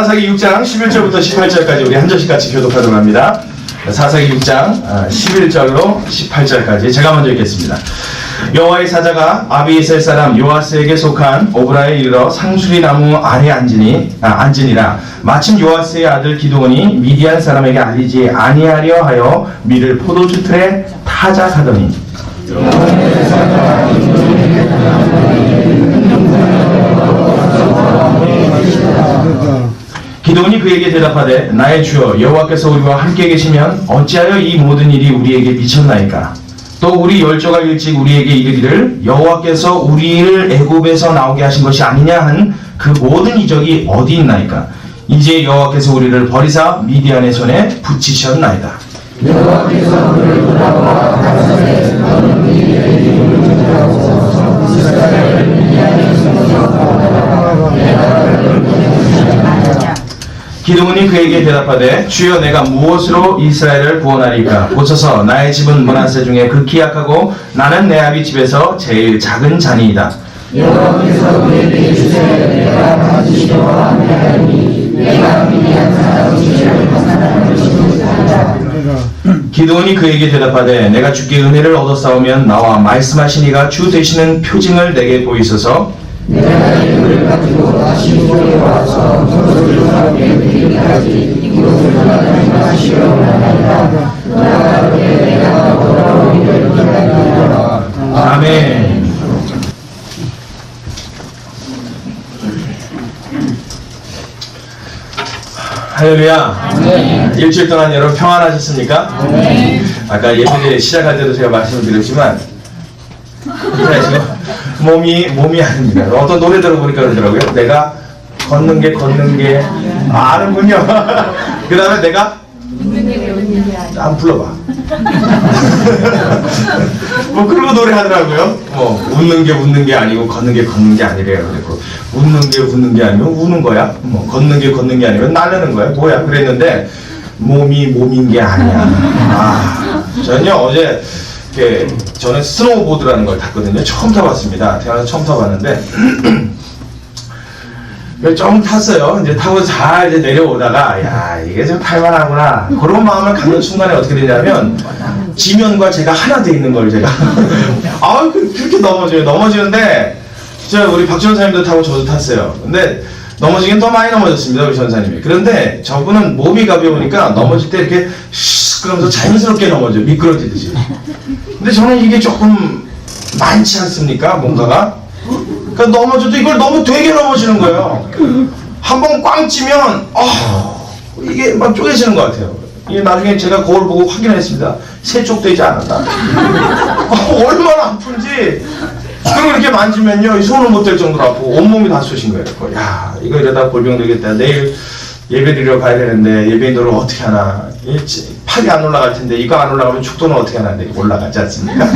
사사기 6장 11절부터 18절까지 우리 한 절씩 같이 교독하도록 합니다. 사사기 6장 11절로 18절까지 제가 먼저 읽겠습니다. 여호와의 사자가 아비에셀 사람 요아스에게 속한 오브라에 이르러 상수리 나무 아래 앉으니라. 마침 요아스의 아들 기드온이 미디안 사람에게 알리지 아니하려 하여 밀을 포도주 틀에 타작하더니 기드온이 그에게 대답하되 나의 주여 여호와께서 우리와 함께 계시면 어찌하여 이 모든 일이 우리에게 미쳤나이까. 또 우리 열조가 일찍 우리에게 이르기를 여호와께서 우리를 애굽에서 나오게 하신 것이 아니냐 한 그 모든 이적이 어디 있나이까. 이제 여호와께서 우리를 버리사 미디안의 손에 붙이셨나이다. 여호와께서 우리를 돌아와 가라사대 너는 우리의 이름을 붙들고 이스라엘을 미디안의 손에서 구원하라. 내가 너를 보내주셨나이다. 기드온이 그에게 대답하되 주여 내가 무엇으로 이스라엘을 구원하리까. 고쳐서 나의 집은 므낫세 중에 극히 약하고 나는 내 아비 집에서 제일 작은 자니이다. 여호와께서 우리에게 주세요. 내가 만지시와 함께하니 내가 미디안 사람 지혜를 벗어나는 것이니이다. 기드온이 그에게 대답하되 내가 주께 은혜를 얻어 싸우면 나와 말씀하신 이가 주 되시는 표징을 내게 보이소서. 내가 이름을 가지고 다시 이곳에 와서 너를 하게 되기까지 이곳을 떠나지 마시려 원하나이다. 너희가 내가 돌아오기를 기다리노라. 아멘. 할렐루야. 일주일 동안 여러분 평안하셨습니까? 아까 예배 시작할 때도 제가 말씀을 드렸지만 지금 몸이 아닙니다. 어떤 노래 들어보니까 그러더라고요. 내가 걷는 게 아는군요. 그 다음에 내가 안 불러봐. 뭐 그러고 노래하더라고요. 웃는 게 아니고 걷는 게 아니래요. 그리고 웃는 게 아니면 우는 거야. 걷는 게 아니면 날르는 거야. 뭐야? 그랬는데 몸인 게 아니야. 저는요 어제 저는 스노우보드라는 걸 탔거든요. 처음 타봤습니다. 태어나서 처음 타봤는데 좀 탔어요. 이제 타고 잘 이제 내려오다가 야 이게 좀 탈만하구나 그런 마음을 갖는 순간에 어떻게 되냐면 지면과 제가 하나 돼 있는 걸 제가 그렇게 넘어지는데 진짜 우리 박 전사님도 타고 저도 탔어요. 근데 넘어지긴 더 많이 넘어졌습니다. 우리 전사님이. 그런데 저분은 몸이 가벼우니까 넘어질 때 이렇게 슉 그러면서 자연스럽게 넘어져 미끄러지듯이. 근데 저는 이게 조금 많지 않습니까? 뭔가가 그러니까 넘어져도 이걸 너무 되게 넘어지는 거예요. 한번 꽝 찌면 이게 막 쪼개지는 것 같아요. 이게 나중에 제가 거울 보고 확인했습니다. 세쪽되지 않았다. 얼마나 아픈지. 그리고 이렇게 만지면요 이 손을 못 댈 정도로 아프고 온몸이 다 쑤신 거예요. 야 이거 이러다 골병 되겠다. 내일 예배 드리러 가야 되는데 예배인도를 어떻게 하나. 팔이 안 올라갈 텐데 이거 안 올라가면 축도는 어떻게 하나. 올라가지 않습니까?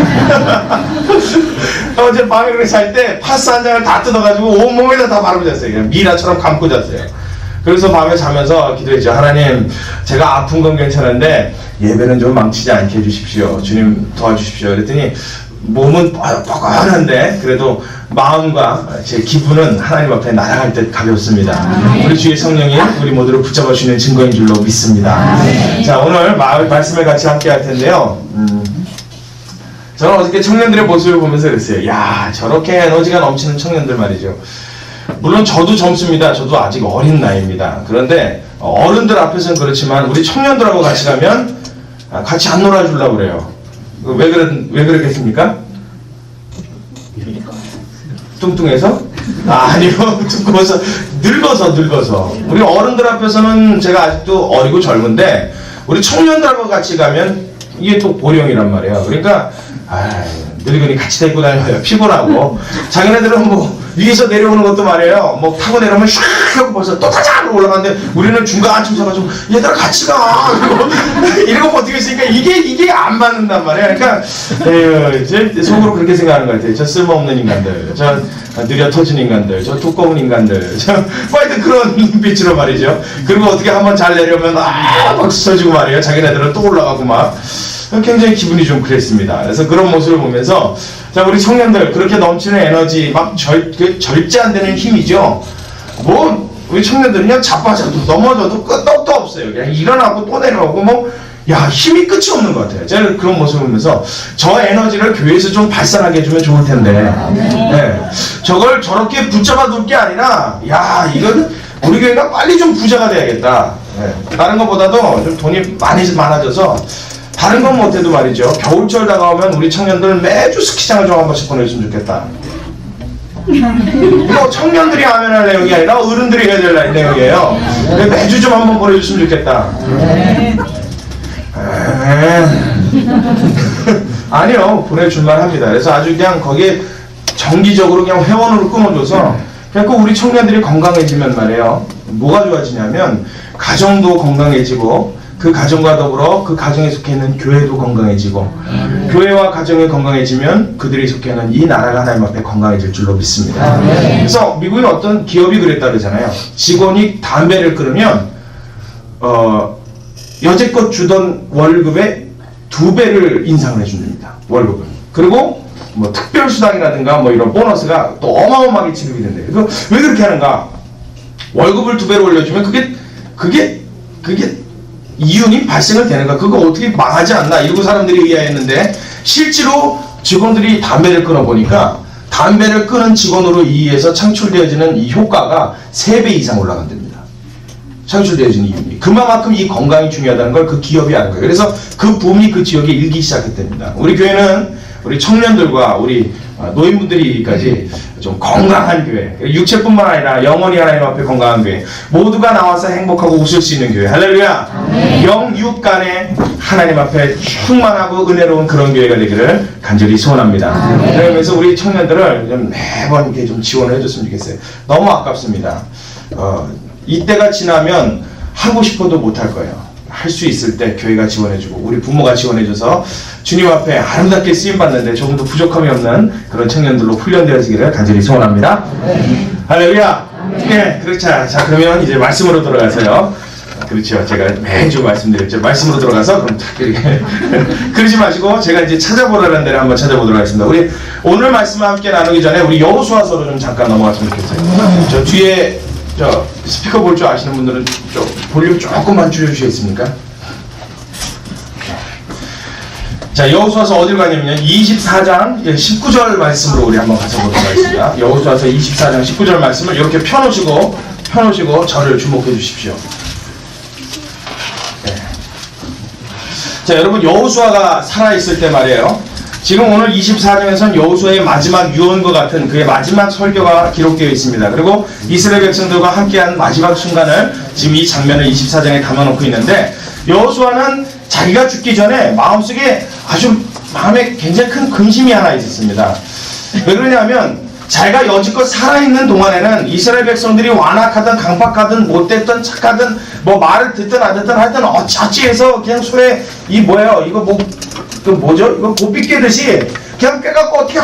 어제 밤에 그렇게 잘 때 파스 한 장을 다 뜯어가지고 온몸에다 다 바르고 잤어요. 그냥 미라처럼 감고 잤어요. 그래서 밤에 자면서 기도했죠. 하나님 제가 아픈 건 괜찮은데 예배는 좀 망치지 않게 해주십시오. 주님 도와주십시오. 그랬더니 몸은 뻐근한데 그래도 마음과 제 기분은 하나님 앞에 날아갈 듯 가볍습니다. 우리 주의 성령이 우리 모두를 붙잡아 주시는 증거인 줄로 믿습니다. 자 오늘 말씀을 같이 함께 할 텐데요. 저는 어저께 청년들의 모습을 보면서 그랬어요. 야 저렇게 에너지가 넘치는 청년들 말이죠. 물론 저도 젊습니다. 저도 아직 어린 나이입니다. 그런데 어른들 앞에서는 그렇지만 우리 청년들하고 같이 가면 같이 안 놀아주려고 그래요. 왜 그랬겠습니까? 뚱뚱해서? 아니요. 두꺼워서 늙어서 우리 어른들 앞에서는 제가 아직도 어리고 젊은데 우리 청년들하고 같이 가면 이게 또 보령이란 말이에요. 그러니까 늙은이 같이 데리고 다녀요. 피곤하고 자기네들은 뭐 위에서 내려오는 것도 말이에요. 뭐 타고 내려오면 샥 하고 벌써 또 타작 올라가는데 우리는 중간쯤 서가지고 얘들아 같이 가 이러고 버티고 있으니까 이게 안 맞는단 말이에요. 그러니까 제 속으로 그렇게 생각하는 것 같아요. 저 쓸모없는 인간들, 저 느려 터진 인간들, 저 두꺼운 인간들, 저 하여튼 그런 눈빛으로 말이죠. 그리고 어떻게 한번 잘 내려오면 막 쓰러지고 말이에요. 자기네들은 또 올라가고 막 굉장히 기분이 좀 그랬습니다. 그래서 그런 모습을 보면서 자 우리 청년들 그렇게 넘치는 에너지 막 절제 안 되는 힘이죠. 뭐 우리 청년들은 그냥 자빠져도 넘어져도 끄떡도 없어요. 그냥 일어나고 또 내려오고 뭐, 야, 힘이 끝이 없는 것 같아요. 저는 그런 모습을 보면서 저 에너지를 교회에서 좀 발산하게 해주면 좋을 텐데, 네. 저걸 저렇게 붙잡아 둘 게 아니라, 야, 이건 우리 교회가 빨리 좀 부자가 돼야겠다. 네. 다른 것보다도 좀 돈이 많아져서, 다른 건 못해도 말이죠. 겨울철 다가오면 우리 청년들 매주 스키장을 좀 한 번씩 보내줬으면 좋겠다. 이거 청년들이 하면 할 내용이 아니라 어른들이 해야 될 내용이에요. 매주 좀 한번 보내줬으면 좋겠다. 아니요, 보내줄만 합니다. 그래서 아주 그냥 거기에 정기적으로 그냥 회원으로 끊어줘서 그냥 꼭 우리 청년들이 건강해지면 말이에요. 뭐가 좋아지냐면 가정도 건강해지고 그 가정과 더불어 그 가정에 속해 있는 교회도 건강해지고 교회와 가정이 건강해지면 그들이 속해 있는 이 나라가 하나님 앞에 건강해질 줄로 믿습니다. 그래서 미국의 어떤 기업이 그랬다 그러잖아요. 직원이 담배를 끊으면 여태껏 주던 월급의 2배를 인상을 해줍니다. 월급을. 그리고 뭐 특별수당이라든가 뭐 이런 보너스가 또 어마어마하게 지급이 된대요. 그래서 왜 그렇게 하는가? 월급을 2배로 올려주면 그게 이윤이 발생을 되는가? 그거 어떻게 망하지 않나? 이러고 사람들이 의아했는데 실제로 직원들이 담배를 끊어보니까 담배를 끊은 직원으로 의해서 창출되어지는 이 효과가 3배 이상 올라간답니다. 창출되어지는 이윤이. 그만큼 이 건강이 중요하다는 걸 그 기업이 아는 거예요. 그래서 그 붐이 그 지역에 일기 시작했답니다. 우리 교회는 우리 청년들과 우리 노인분들이까지 좀 건강한 교회, 육체뿐만 아니라 영원히 하나님 앞에 건강한 교회, 모두가 나와서 행복하고 웃을 수 있는 교회, 할렐루야. 영육 간에 하나님 앞에 충만하고 은혜로운 그런 교회가 되기를 간절히 소원합니다. 그러면서 우리 청년들을 좀 매번 이렇게 좀 지원을 해줬으면 좋겠어요. 너무 아깝습니다. 이때가 지나면 하고 싶어도 못할 거예요. 할 수 있을 때 교회가 지원해주고 우리 부모가 지원해줘서 주님 앞에 아름답게 쓰임받는데 조금도 부족함이 없는 그런 청년들로 훈련되어지기를 간절히 소원합니다. 할렐루야. 네, 그렇죠. 자, 그러면 이제 말씀으로 들어가서요. 그렇죠. 제가 매주 말씀드렸죠. 말씀으로 들어가서 그럼 딱 이렇게 그러지 마시고 제가 이제 찾아보라는 데를 한번 찾아보도록 하겠습니다. 우리 오늘 말씀을 함께 나누기 전에 우리 여호수아서로 좀 잠깐 넘어갔으면 좋겠어요. 저 뒤에 저 스피커 볼 줄 아시는 분들은 저 볼륨 조금만 줄여주시겠습니까? 자, 여호수아서 어디로 가냐면요 24장 19절 말씀으로 우리 한번 가서 보도록 하겠습니다. 여호수아서 24장 19절 말씀을 이렇게 펴놓으시고 저를 주목해 주십시오. 네. 자, 여러분 여호수아가 살아있을 때 말이에요. 지금 오늘 24장에서는 여호수아의 마지막 유언과 같은 그의 마지막 설교가 기록되어 있습니다. 그리고 이스라엘 백성들과 함께한 마지막 순간을 지금 이 장면을 24장에 담아놓고 있는데 여호수아는 자기가 죽기 전에 마음속에 아주 마음에 굉장히 큰 근심이 하나 있었습니다. 왜 그러냐면 자기가 여지껏 살아있는 동안에는 이스라엘 백성들이 완악하든 강팍하든 못됐든 착하든 뭐 말을 듣든 안 듣든 하여튼 어찌해서 그냥 소에 이 뭐예요 이거 뭐 그 뭐죠? 이거 고삐 깨듯이 그냥 깨갖고 어떻게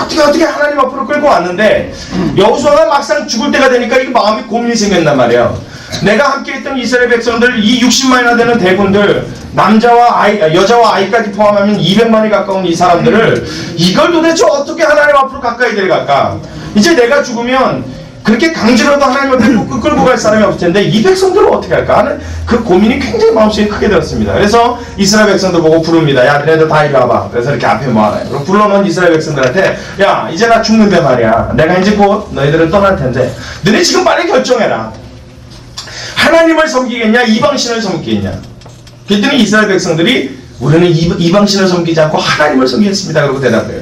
하나님 앞으로 끌고 왔는데 여호수아가 막상 죽을 때가 되니까 이 마음이 고민이 생겼단 말이에요. 내가 함께했던 이스라엘 백성들 이 60만이나 되는 대군들 여자와 아이까지 포함하면 200만이 가까운 이 사람들을 이걸 도대체 어떻게 하나님 앞으로 가까이 데려갈까? 이제 내가 죽으면 그렇게 강제로도 하나님 앞에 끌고 갈 사람이 없을 텐데 이 백성들을 어떻게 할까 하는 그 고민이 굉장히 마음속에 크게 들었습니다. 그래서 이스라엘 백성들 보고 부릅니다. 야, 너네들 다 이리 와봐. 그래서 이렇게 앞에 모아놔요. 그럼 불러놓은 이스라엘 백성들한테 야, 이제 나 죽는데 말이야. 내가 이제 곧 너희들은 떠날 텐데 너네 지금 빨리 결정해라. 하나님을 섬기겠냐 이방신을 섬기겠냐. 그랬더니 이스라엘 백성들이 우리는 이방신을 섬기지 않고 하나님을 섬기겠습니다. 그러고 대답해요.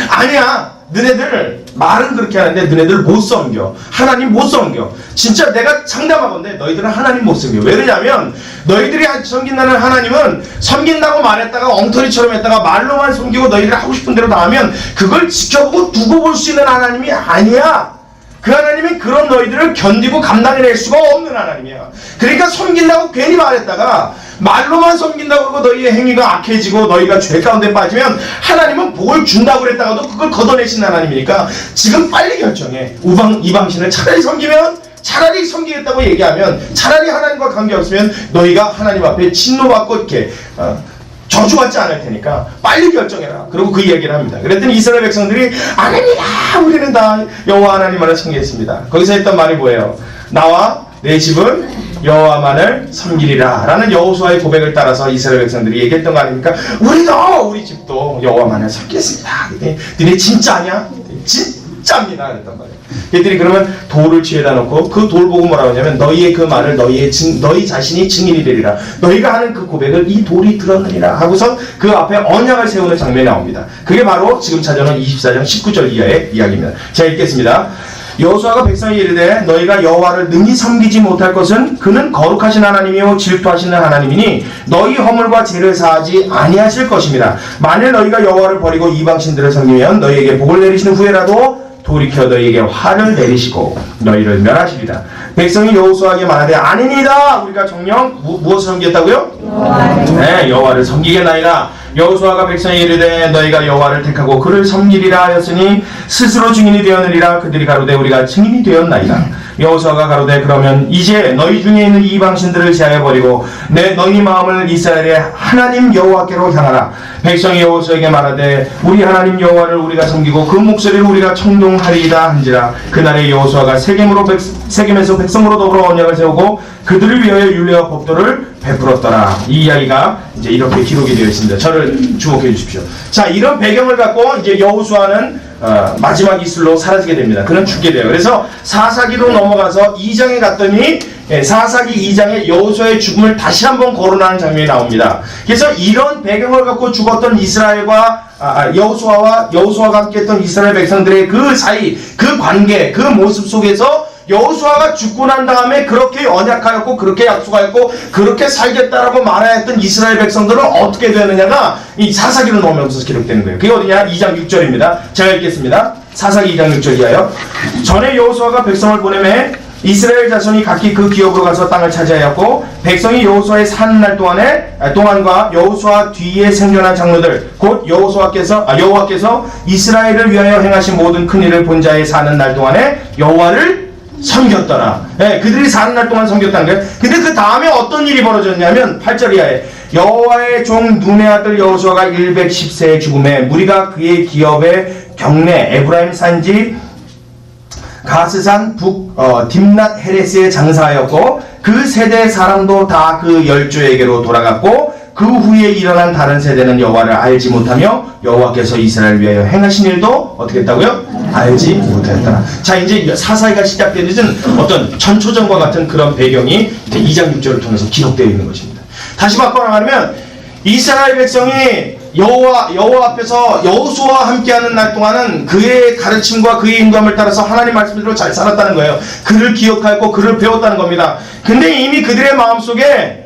아니야. 너네들 말은 그렇게 하는데 너네들 못 섬겨. 하나님 못 섬겨. 진짜 내가 장담하건대 너희들은 하나님 못 섬겨. 왜 그러냐면 너희들이 섬긴다는 하나님은 섬긴다고 말했다가 엉터리처럼 했다가 말로만 섬기고 너희들이 하고 싶은 대로 다 하면 그걸 지켜보고 두고 볼 수 있는 하나님이 아니야. 그 하나님은 그런 너희들을 견디고 감당해낼 수가 없는 하나님이야. 그러니까 섬긴다고 괜히 말했다가 말로만 섬긴다고 그러고 너희의 행위가 악해지고 너희가 죄 가운데 빠지면 하나님은 복을 준다고 그랬다가도 그걸 걷어내신 하나님이니까 지금 빨리 결정해. 이방신을 차라리 섬기겠다고 얘기하면 차라리 하나님과 관계없으면 너희가 하나님 앞에 진노받고 이렇게 저주받지 않을 테니까 빨리 결정해라. 그리고 그 얘기를 합니다. 그랬더니 이스라엘 백성들이 아닙니다. 우리는 다 여호와 하나님만을 섬기겠습니다. 거기서 했던 말이 뭐예요? 나와 내 집은 여호와만을 섬기리라 라는 여호수아의 고백을 따라서 이스라엘 백성들이 얘기했던 거 아닙니까? 우리 집도 여호와만을 섬기겠습니다. 니네 진짜 아니야? 진짜입니다 그랬단 말이에요. 얘들이 그러면 돌을 취해다 놓고 그 돌 보고 뭐라고 하냐면 너희의 그 말을 너희 자신이 증인이 되리라. 너희가 하는 그 고백을 이 돌이 들었느니라 하고서 그 앞에 언약을 세우는 장면이 나옵니다. 그게 바로 지금 찾아오는 24장 19절 이하의 이야기입니다. 제가 읽겠습니다. 여호수아가 백성에 이르되 너희가 여호와를 능히 섬기지 못할 것은 그는 거룩하신 하나님이요 질투하시는 하나님이니 너희 허물과 죄를 사하지 아니하실 것입니다. 만일 너희가 여호와를 버리고 이방신들을 섬기면 너희에게 복을 내리시는 후에라도 돌이켜 너희에게 화를 내리시고 너희를 멸하시리라. 백성이 여호수아에게 말하되 아니니이다. 우리가 정녕 무엇을 섬기겠다고요? 네, 여호와를 섬기겠나이다. 여호수아가 백성에 이르되 너희가 여호와를 택하고 그를 섬기리라 하였으니 스스로 증인이 되었느니라. 그들이 가로되 우리가 증인이 되었나이다. 여호수아가 가로되 그러면 이제 너희 중에 있는 이방신들을 제하여 버리고 너희 마음을 이스라엘의 하나님 여호와께로 향하라. 백성이 여호수아에게 말하되 우리 하나님 여호와를 우리가 섬기고 그 목소리를 우리가 청동하리이다 한지라. 그날에 여호수아가 세겜에서 백성으로 더불어 언약을 세우고 그들을 위하여 율례와 법도를 베풀었더라. 이 이야기가 이제 이렇게 기록이 되어 있습니다. 저를 주목해 주십시오. 자, 이런 배경을 갖고 이제 여호수아는 마지막 이슬로 사라지게 됩니다. 그는 죽게 돼요. 그래서 사사기로 넘어가서 2장에 갔더니 사사기 2장에 여호수아의 죽음을 다시 한번 거론하는 장면이 나옵니다. 그래서 이런 배경을 갖고 죽었던 이스라엘과 여호수아가 함께했던 이스라엘 백성들의 그 사이, 그 관계, 그 모습 속에서 여호수아가 죽고 난 다음에 그렇게 언약하였고 그렇게 약속하였고 그렇게 살겠다라고 말하였던 이스라엘 백성들은 어떻게 되느냐가 이 사사기로 넘어오면서 기록되는 거예요. 그게 어디냐? 2장 6절입니다. 제가 읽겠습니다. 사사기 2장 6절 이하여 전에 여호수아가 백성을 보내매 이스라엘 자손이 각기 그 기업으로 가서 땅을 차지하였고 백성이 여호수아의 사는 날 동안과 여호수아 뒤에 생존한 장로들 곧 여호와께서 이스라엘을 위하여 행하신 모든 큰 일을 본 자의 사는 날 동안에 여호와를 섬겼더라. 네, 그들이 사는 날 동안 섬겼다는 거예요. 근데 그 다음에 어떤 일이 벌어졌냐면 8절 이하에 여호와의 종 눈의 아들 여호수아가 110세에 죽음에 무리가 그의 기업의 경내 에브라임 산지 가스산 북 딥낫 헤레스에 장사하였고 그 세대 사람도 다 그 열조에게로 돌아갔고 그 후에 일어난 다른 세대는 여호와를 알지 못하며 여호와께서 이스라엘을 위하여 행하신 일도 어떻게 했다고요? 알지 못하였더라. 자, 이제 사사기가 시작되는 어떤 전초전과 같은 그런 배경이 2장 6절을 통해서 기록되어 있는 것입니다. 다시 바꿔나가면 이스라엘 백성이 여호와 앞에서 여호수아와 함께하는 날 동안은 그의 가르침과 그의 인도함을 따라서 하나님 말씀대로 잘 살았다는 거예요. 그를 기억하였고 그를 배웠다는 겁니다. 근데 이미 그들의 마음속에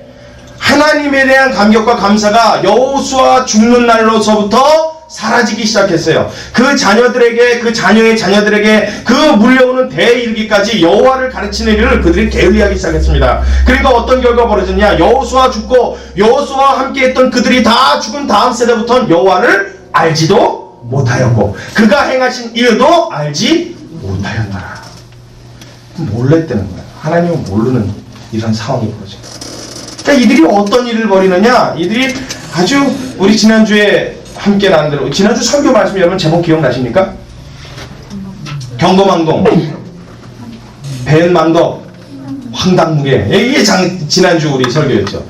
하나님에 대한 감격과 감사가 여호수아 죽는 날로서부터 사라지기 시작했어요. 그 자녀들에게, 그 자녀의 자녀들에게 그 물려오는 대에 이르기까지 여호와를 가르치는 일을 그들이 게을리하기 시작했습니다. 그러니까 어떤 결과가 벌어졌냐? 여호수아 죽고 여호수아와 함께했던 그들이 다 죽은 다음 세대부터는 여호와를 알지도 못하였고 그가 행하신 일도 알지 못하였더라. 몰랐다는 거야. 하나님은 모르는 이런 상황이 벌어져요. 그러니까 이들이 어떤 일을 벌이느냐? 이들이 아주 우리 지난주에 함께 나눈 대로 지난주 설교 말씀 여러분 제목 기억나십니까? 경거망동, 배은망덕, 황당무계. 이게 지난주 우리 설교였죠.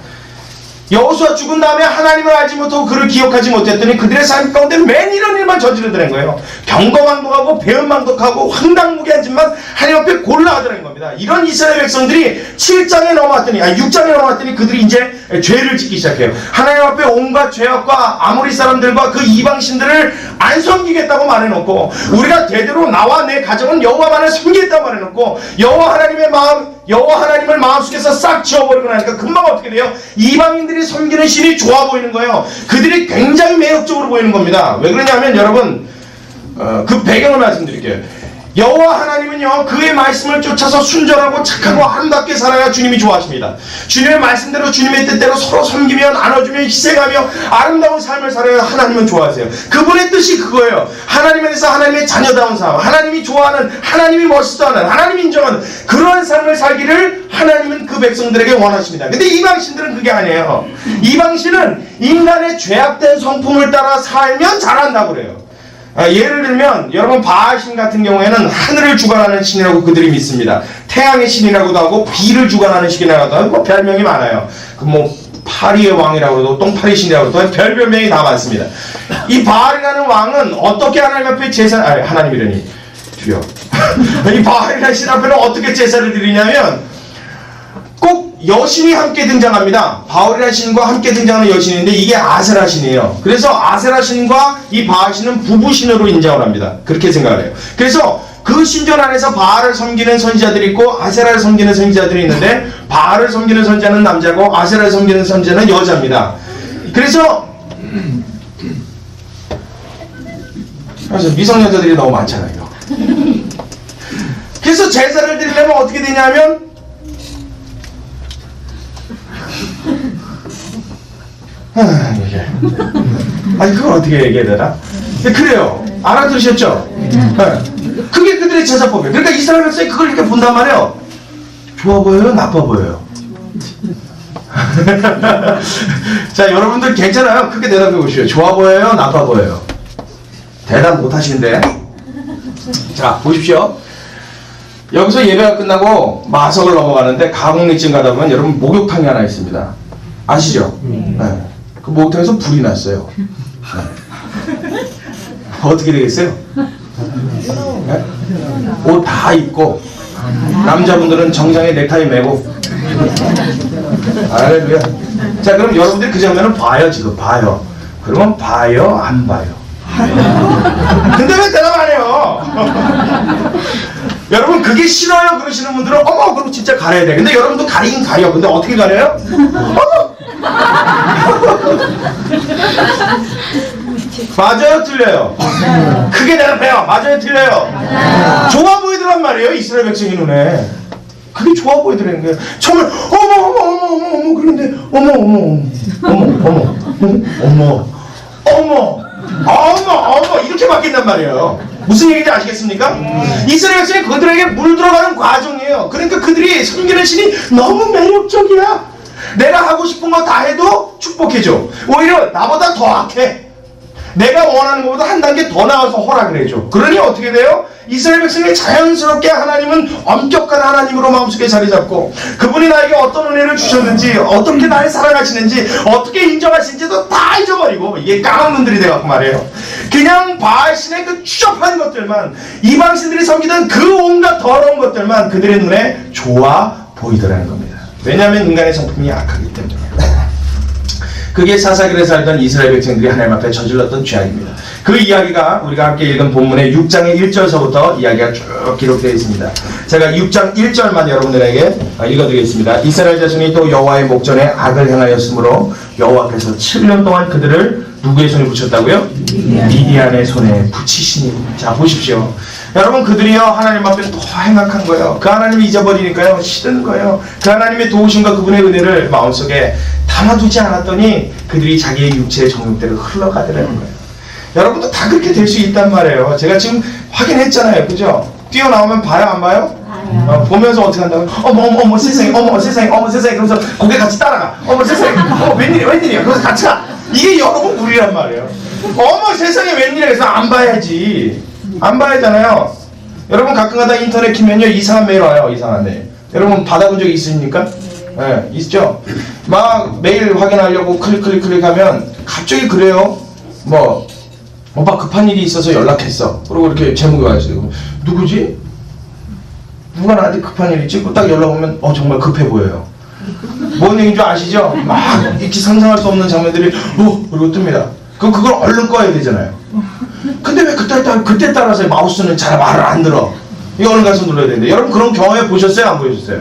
여호수아 죽은 다음에 하나님을 알지 못하고 그를 기억하지 못했더니 그들의 삶 가운데 맨 이런 일만 저지르더라는 거예요. 경거망독하고 배은망덕하고 황당무계한 짓만 하나님 앞에 골라하더라는 겁니다. 이런 이스라엘 백성들이 6장에 넘어왔더니 그들이 이제 죄를 짓기 시작해요. 하나님 앞에 온갖 죄악과 아모리 사람들과 그 이방신들을 안 섬기겠다고 말해놓고 우리가 대대로 나와 내 가정은 여호와만을 섬기겠다고 말해놓고 여호와 하나님을 마음속에서 싹 지워버리고 나니까 금방 어떻게 돼요? 이방인들이 섬기는 신이 좋아 보이는 거예요. 그들이 굉장히 매력적으로 보이는 겁니다. 왜 그러냐면 여러분 그 배경을 말씀드릴게요. 여호와 하나님은요 그의 말씀을 쫓아서 순전하고 착하고 아름답게 살아야 주님이 좋아하십니다. 주님의 말씀대로 주님의 뜻대로 서로 섬기며 나눠주며 희생하며 아름다운 삶을 살아야 하나님은 좋아하세요. 그분의 뜻이 그거예요. 하나님 안에서 하나님의 자녀다운 삶, 하나님이 좋아하는, 하나님이 멋있어하는, 하나님이 인정하는 그러한 삶을 살기를 하나님은 그 백성들에게 원하십니다. 근데 이방신들은 그게 아니에요. 이방신은 인간의 죄악된 성품을 따라 살면 잘한다고 그래요. 예를 들면 여러분 바알신 같은 경우에는 하늘을 주관하는 신이라고 그들이 믿습니다. 태양의 신이라고도 하고 비를 주관하는 신이라고도 하고 뭐 별명이 많아요. 그 뭐 파리의 왕이라고 해도 똥파리 신이라고 해도 별명이 다 많습니다. 이 바알이라는 왕은 어떻게 하나님 앞에 하나님이라니 주여 이 바알이라는 신 앞에는 어떻게 제사를 드리냐면 꼭 여신이 함께 등장합니다. 바알이라는 신과 함께 등장하는 여신인데 이게 아세라 신이에요. 그래서 아세라 신과 이 바알 신은 부부 신으로 인정을 합니다. 그렇게 생각을 해요. 그래서 그 신전 안에서 바알을 섬기는 선지자들이 있고 아세라를 섬기는 선지자들이 있는데 바알을 섬기는 선지자는 남자고 아세라를 섬기는 선지자는 여자입니다. 그래서 미성년자들이 너무 많잖아요. 그래서 제사를 드리려면 어떻게 되냐면 아니 그걸 어떻게 얘기해야 되나? 그래요. 알아들으셨죠? 그게 그들의 제사법이에요. 그러니까 이스라엘 백성이 그걸 이렇게 본단 말이에요. 좋아 보여요? 나빠 보여요? 자, 여러분들 괜찮아요? 크게 대답해 보시오. 좋아 보여요? 나빠 보여요? 대답 못 하시는데. 자, 보십시오. 여기서 예배가 끝나고 마석을 넘어가는데 가곡리쯤 가다 보면 여러분 목욕탕이 하나 있습니다. 아시죠? 네. 그 목욕탕에서 불이 났어요. 어떻게 되겠어요? 네? 옷 다 입고 남자분들은 정장에 넥타이 매고 할렐루야. 자, 그럼 여러분들이 그 장면을 봐요. 지금 봐요. 그러면 봐요? 안 봐요? 근데 왜 대답 안 해요? 여러분 그게 싫어요 그러시는 분들은 어머 그럼 진짜 가려야 돼. 근데 여러분도 가리긴 가려. 근데 어떻게 가려요? 어머! 맞아요 틀려요? 크게 대답해요. 맞아요 틀려요? 좋아 보이더란 말이에요. 이스라엘 백성의 눈에 그게 좋아 보이더라는 거예요. 정말 어머 그런데 어머 이렇게 바뀐단 말이에요. 무슨 얘기인지 아시겠습니까? 이스라엘 백성이 그들에게 물 들어가는 과정이에요. 그러니까 그들이 섬기는 신이 너무 매력적이야. 내가 하고 싶은 거 다 해도 축복해줘. 오히려 나보다 더 악해. 내가 원하는 것보다 한 단계 더 나아서 허락을 해줘. 그러니 어떻게 돼요? 이스라엘 백성이 자연스럽게 하나님은 엄격한 하나님으로 마음속에 자리 잡고 그분이 나에게 어떤 은혜를 주셨는지 어떻게 나를 사랑하시는지 어떻게 인정하시는지도 다 잊어버리고 이게 까만 눈들이 돼갖고 말이에요. 그냥 바알신의 그 추접한 것들만 이방신들이 섬기던 그 온갖 더러운 것들만 그들의 눈에 좋아 보이더라는 겁니다. 왜냐하면 인간의 성품이 악하기 때문에. 그게 사사기를 살던 이스라엘 백성들이 하나님 앞에 저질렀던 죄악입니다. 그 이야기가 우리가 함께 읽은 본문의 6장의 1절서부터 이야기가 쭉 기록되어 있습니다. 제가 6장 1절만 여러분들에게 읽어드리겠습니다. 이스라엘 자손이 또 여호와의 목전에 악을 행하였으므로 여호와께서 7년 동안 그들을 누구의 손에 붙였다고요? 미디안의 손에 붙이시니. 자 보십시오. 여러분 그들이요 하나님 앞에 더 행악한 거예요. 그 하나님이 잊어버리니까요 싫은 거예요. 그 하나님의 도우심과 그분의 은혜를 마음속에 담아두지 않았더니 그들이 자기의 육체의 정욕대로 흘러가더라는 거예요. 여러분도 다 그렇게 될 수 있단 말이에요. 제가 지금 확인했잖아요. 그죠? 뛰어나오면 봐요 안 봐요? 보면서 어떻게 한다고? 어머 세상에 어머 세상에 그러면서 고개 같이 따라가. 어머 세상에 웬일이야 그래서 같이 가. 이게 여러분 무리란 말이에요. 어머 세상에 웬일이야 그래서 안 봐야지. 안 봐야잖아요. 여러분 가끔가다 인터넷 키면요 이상한 메일 와요. 이상한 메일. 여러분 받아본 적 있으십니까? 네, 있죠? 막 메일 확인하려고 클릭하면 갑자기 그래요. 뭐 오빠 급한 일이 있어서 연락했어. 그리고 이렇게 제목이 와있어요. 누구지? 누가 나한테 급한 일이 있지? 딱 연락 오면 정말 급해 보여요. 뭔 얘기인 줄 아시죠? 막 이렇게 상상할 수 없는 장면들이 그리고 뜹니다. 그럼 그걸 얼른 꺼야 되잖아요. 근데 왜 그때 따라서 마우스는 잘 말을 안 들어? 이거 얼른 가서 눌러야 되는데. 여러분 그런 경험해 보셨어요? 안 보셨어요?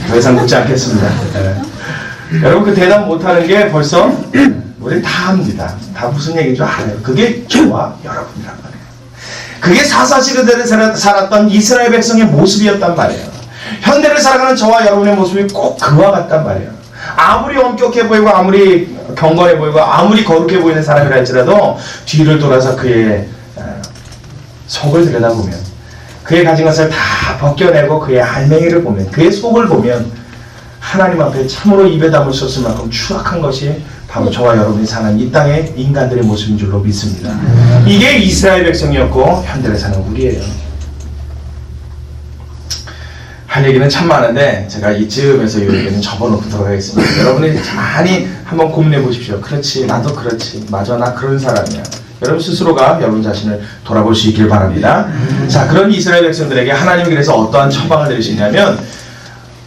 더 이상 묻지 않겠습니다. 네. 여러분 그 대답 못하는 게 벌써 우리 다 합니다. 다 무슨 얘기인 줄 알아요. 그게 저와 여러분이란 말이에요. 그게 사사시대를 살았던 이스라엘 백성의 모습이었단 말이에요. 현대를 살아가는 저와 여러분의 모습이 꼭 그와 같단 말이에요. 아무리 엄격해 보이고 아무리 경건해 보이고 아무리 거룩해 보이는 사람이라 할지라도 뒤를 돌아서 그의 속을 들여다보면 그의 가진 것을 다 벗겨내고 그의 알맹이를 보면 그의 속을 보면 하나님 앞에 참으로 입에 담을 수 없을 만큼 추악한 것이 바로 저와 여러분이 사는 이 땅의 인간들의 모습인 줄로 믿습니다. 이게 이스라엘 백성이었고 현대에 사는 우리예요. 할 얘기는 참 많은데 제가 이쯤에서 이 얘기는 접어놓고 들어가겠습니다. 여러분이 많이 한번 고민해 보십시오. 그렇지, 나도 그렇지, 맞아, 나 그런 사람이야. 여러분 스스로가 여러분 자신을 돌아볼 수 있길 바랍니다. 자, 그런 이스라엘 백성들에게 하나님이 그래서 어떠한 처방을 내리시냐면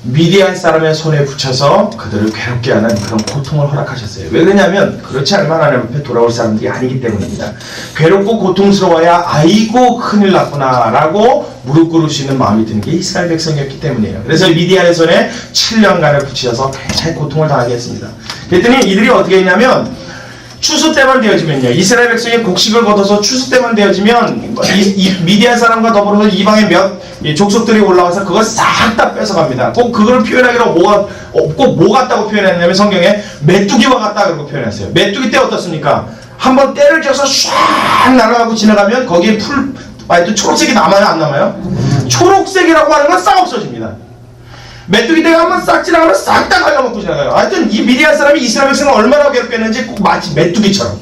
미디안 사람의 손에 붙여서 그들을 괴롭게 하는 그런 고통을 허락하셨어요. 왜 그러냐면 그렇지 않으면 하나님 앞에 돌아올 사람들이 아니기 때문입니다. 괴롭고 고통스러워야 아이고 큰일 났구나 라고 무릎 꿇을 수 있는 마음이 드는 게 이스라엘 백성이었기 때문이에요. 그래서 미디안의 손에 7년간을 붙이셔서 굉장히 고통을 당하게 했습니다. 그랬더니 이들이 어떻게 했냐면 추수 때만 되어지면요, 이스라엘 백성이 곡식을 걷어서 추수 때만 되어지면 미디안 사람과 더불어서 이방의 몇 족속들이 올라와서 그걸 싹 다 뺏어갑니다. 꼭 그걸 표현하기로 뭐 같다고 표현했냐면 성경에 메뚜기와 같다 그러고 표현했어요. 메뚜기 때 어떻습니까? 한번 때를 져서 쫙 날아가고 지나가면 거기에 또 초록색이 남아요, 안 남아요? 초록색이라고 하는 건 싹 없어집니다. 메뚜기 떼가 한번 싹 지나가면 싹 다 갈라먹고 지나가요. 하여튼 이 미디안 사람이 이스라엘 백성을 얼마나 괴롭혔는지 꼭 마치 메뚜기처럼,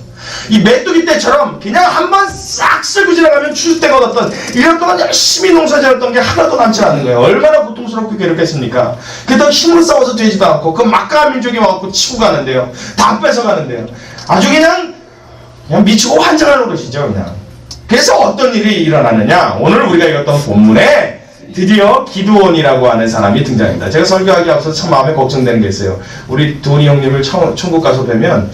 이 메뚜기 떼처럼 그냥 한번 싹 쓸고 지나가면 추수 때가 얻었던 1년 동안 열심히 농사 지었던 게 하나도 남지 않는 거예요. 얼마나 고통스럽고 괴롭겠습니까? 그렇다고 힘으로 싸워서 되지도 않고 그 막강한 민족이 와갖고 치고 가는데요, 다 뺏어가는데요. 아주 그냥 미치고 환장하는 것이죠. 그냥. 그래서 어떤 일이 일어나느냐, 오늘 우리가 읽었던 본문에 드디어 기드온이라고 하는 사람이 등장합니다. 제가 설교하기 앞서서 참 마음에 걱정되는 게 있어요. 우리 도니 형님을 천국 가서 뵈면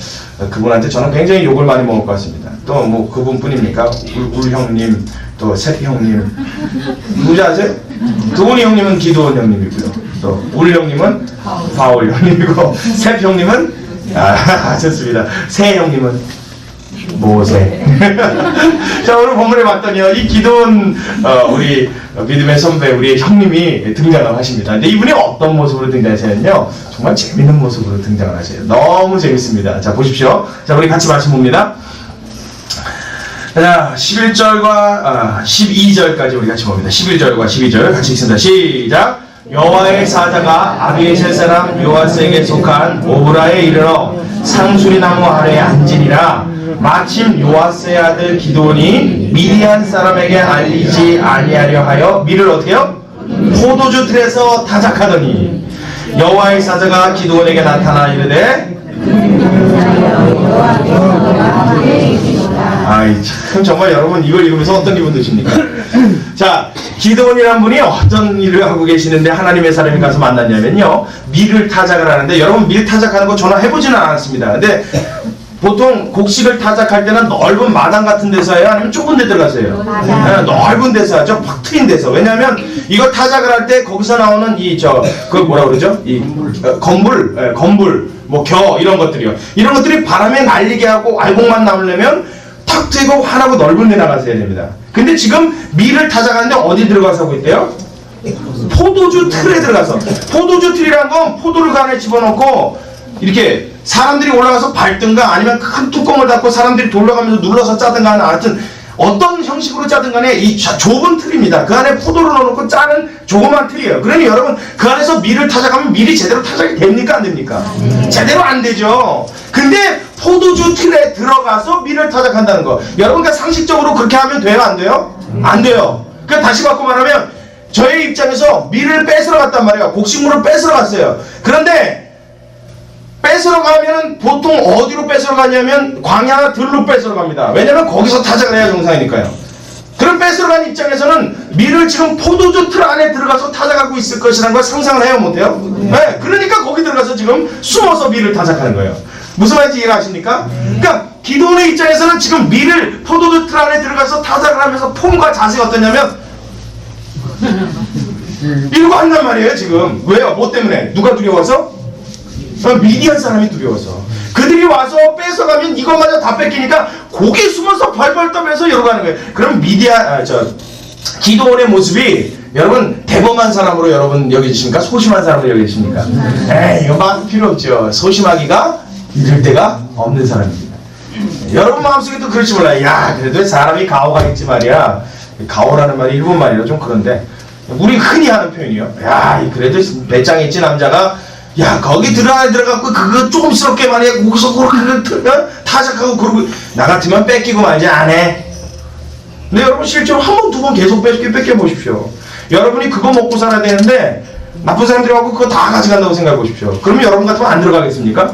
그분한테 저는 굉장히 욕을 많이 먹을 것 같습니다. 또 뭐 그분뿐입니까? 울 형님, 또 셋 형님, 누구지 아세요? 도니 형님은 기드온 형님이고요. 또 울 형님은 바울 형님이고, 셋 형님은 좋습니다. 세 형님은 모세. 자, 오늘 본문에 봤더니요, 이 기드온 우리 믿음의 선배, 우리 형님이 등장을 하십니다. 근데 이분이 어떤 모습으로 등장하시냐면요, 정말 재밌는 모습으로 등장을 하세요. 너무 재밌습니다. 자, 보십시오. 자, 우리 같이 말씀 봅니다. 자, 11절과 12절까지 우리 같이 봅니다. 11절과 12절 같이 읽습니다. 시작. 여호와의 사자가 아비에셀 사람 요아스에게 속한 오브라에 이르러 상수리 나무 아래에 앉으니라. 마침 요아스의 아들 기드온이 미디안 사람에게 알리지 아니하려 하여 밀을 어떻게요? 포도주 틀에서 타작하더니 여호와의 사자가 기드온에게 나타나 이르되, 아이 참, 정말 여러분 이걸 읽으면서 어떤 기분 드십니까? 자, 기드온이란 분이 어떤 일을 하고 계시는데 하나님의 사람이 가서 만났냐면요, 밀을 타작을 하는데, 여러분 밀 타작하는 거 저는 해보지는 않았습니다. 근데 보통 곡식을 타작할 때는 넓은 마당 같은 데서 해요? 아니면 좁은 데 들어가서 해요? 네, 넓은 데서 하죠. 팍 트인 데서. 왜냐하면 이거 타작을 할 때 거기서 나오는 그 뭐라 그러죠? 건불, 뭐 겨, 이런 것들이요. 이런 것들이 바람에 날리게 하고 알곡만 나오려면 탁 트이고 환하고 넓은 데 나가서 해야 됩니다. 근데 지금 밀을 타작하는데 어디 들어가서 하고 있대요? 포도주 틀에 들어가서. 포도주 틀이란 건 포도를 그 안에 집어넣고 이렇게 사람들이 올라가서 밟든가 아니면 큰 뚜껑을 닫고 사람들이 돌아가면서 눌러서 짜든가 하는, 하여튼 어떤 형식으로 짜든 간에 이 좁은 틀입니다. 그 안에 포도를 넣어놓고 짜는 조그만 틀이에요. 그러니 여러분 그 안에서 밀을 타작하면 밀이 제대로 타작이 됩니까 안 됩니까? 제대로 안 되죠. 근데 포도주 틀에 들어가서 밀을 타작한다는 거, 여러분 그러니까 상식적으로 그렇게 하면 돼요 안 돼요? 안 돼요. 그러니까 다시 바꿔 말하면 저의 입장에서 밀을 뺏으러 갔단 말이에요. 곡식물을 뺏으러 갔어요. 그런데 뺏으러 가면 보통 어디로 뺏으러 가냐면 광야 들로 뺏으러 갑니다. 왜냐면 거기서 타작을 해야 정상이니까요. 그럼 뺏으러 간 입장에서는 밀을 지금 포도주 틀 안에 들어가서 타작하고 있을 것이라는 걸 상상을 해요 못해요? 네, 그러니까 거기 들어가서 지금 숨어서 밀을 타작하는 거예요. 무슨 말인지 이해가 가십니까? 그러니까 기드온의 입장에서는 지금 밀을 포도주 틀 안에 들어가서 타작을 하면서 폼과 자세가 어떠냐면 이러고 한단 말이에요 지금. 왜요? 뭐 때문에? 누가 두려워서? 미디안 사람이 두려워서. 그들이 와서 뺏어가면 이것마저 다 뺏기니까 고개 숨어서 벌벌 떠면서 이러고 하는 거예요. 그럼 기드온의 모습이 여러분 대범한 사람으로 여러분 여기십니까? 소심한 사람으로 여기십니까? 에이, 이거 막 필요 없죠. 소심하기가 이럴 데가 없는 사람입니다. 여러분 마음속에도 그럴지 몰라요. 야, 그래도 사람이 가오가겠지 말이야. 가오라는 말이 일본 말이라 좀 그런데 우리 흔히 하는 표현이요. 야, 그래도 배짱 있지 남자가 야, 거기 들어가갖고 그거 조금스럽게 만약에 거기서 그렇게 틀면 타작하고 그러고 나 같으면 뺏기고 말지 안 해. 근데 여러분 실제로 한 번, 두 번 계속 뺏겨 보십시오. 여러분이 그거 먹고 살아야 되는데 나쁜 사람들이 와서 그거 다 가져간다고 생각해 보십시오. 그러면 여러분 같으면 안 들어가겠습니까?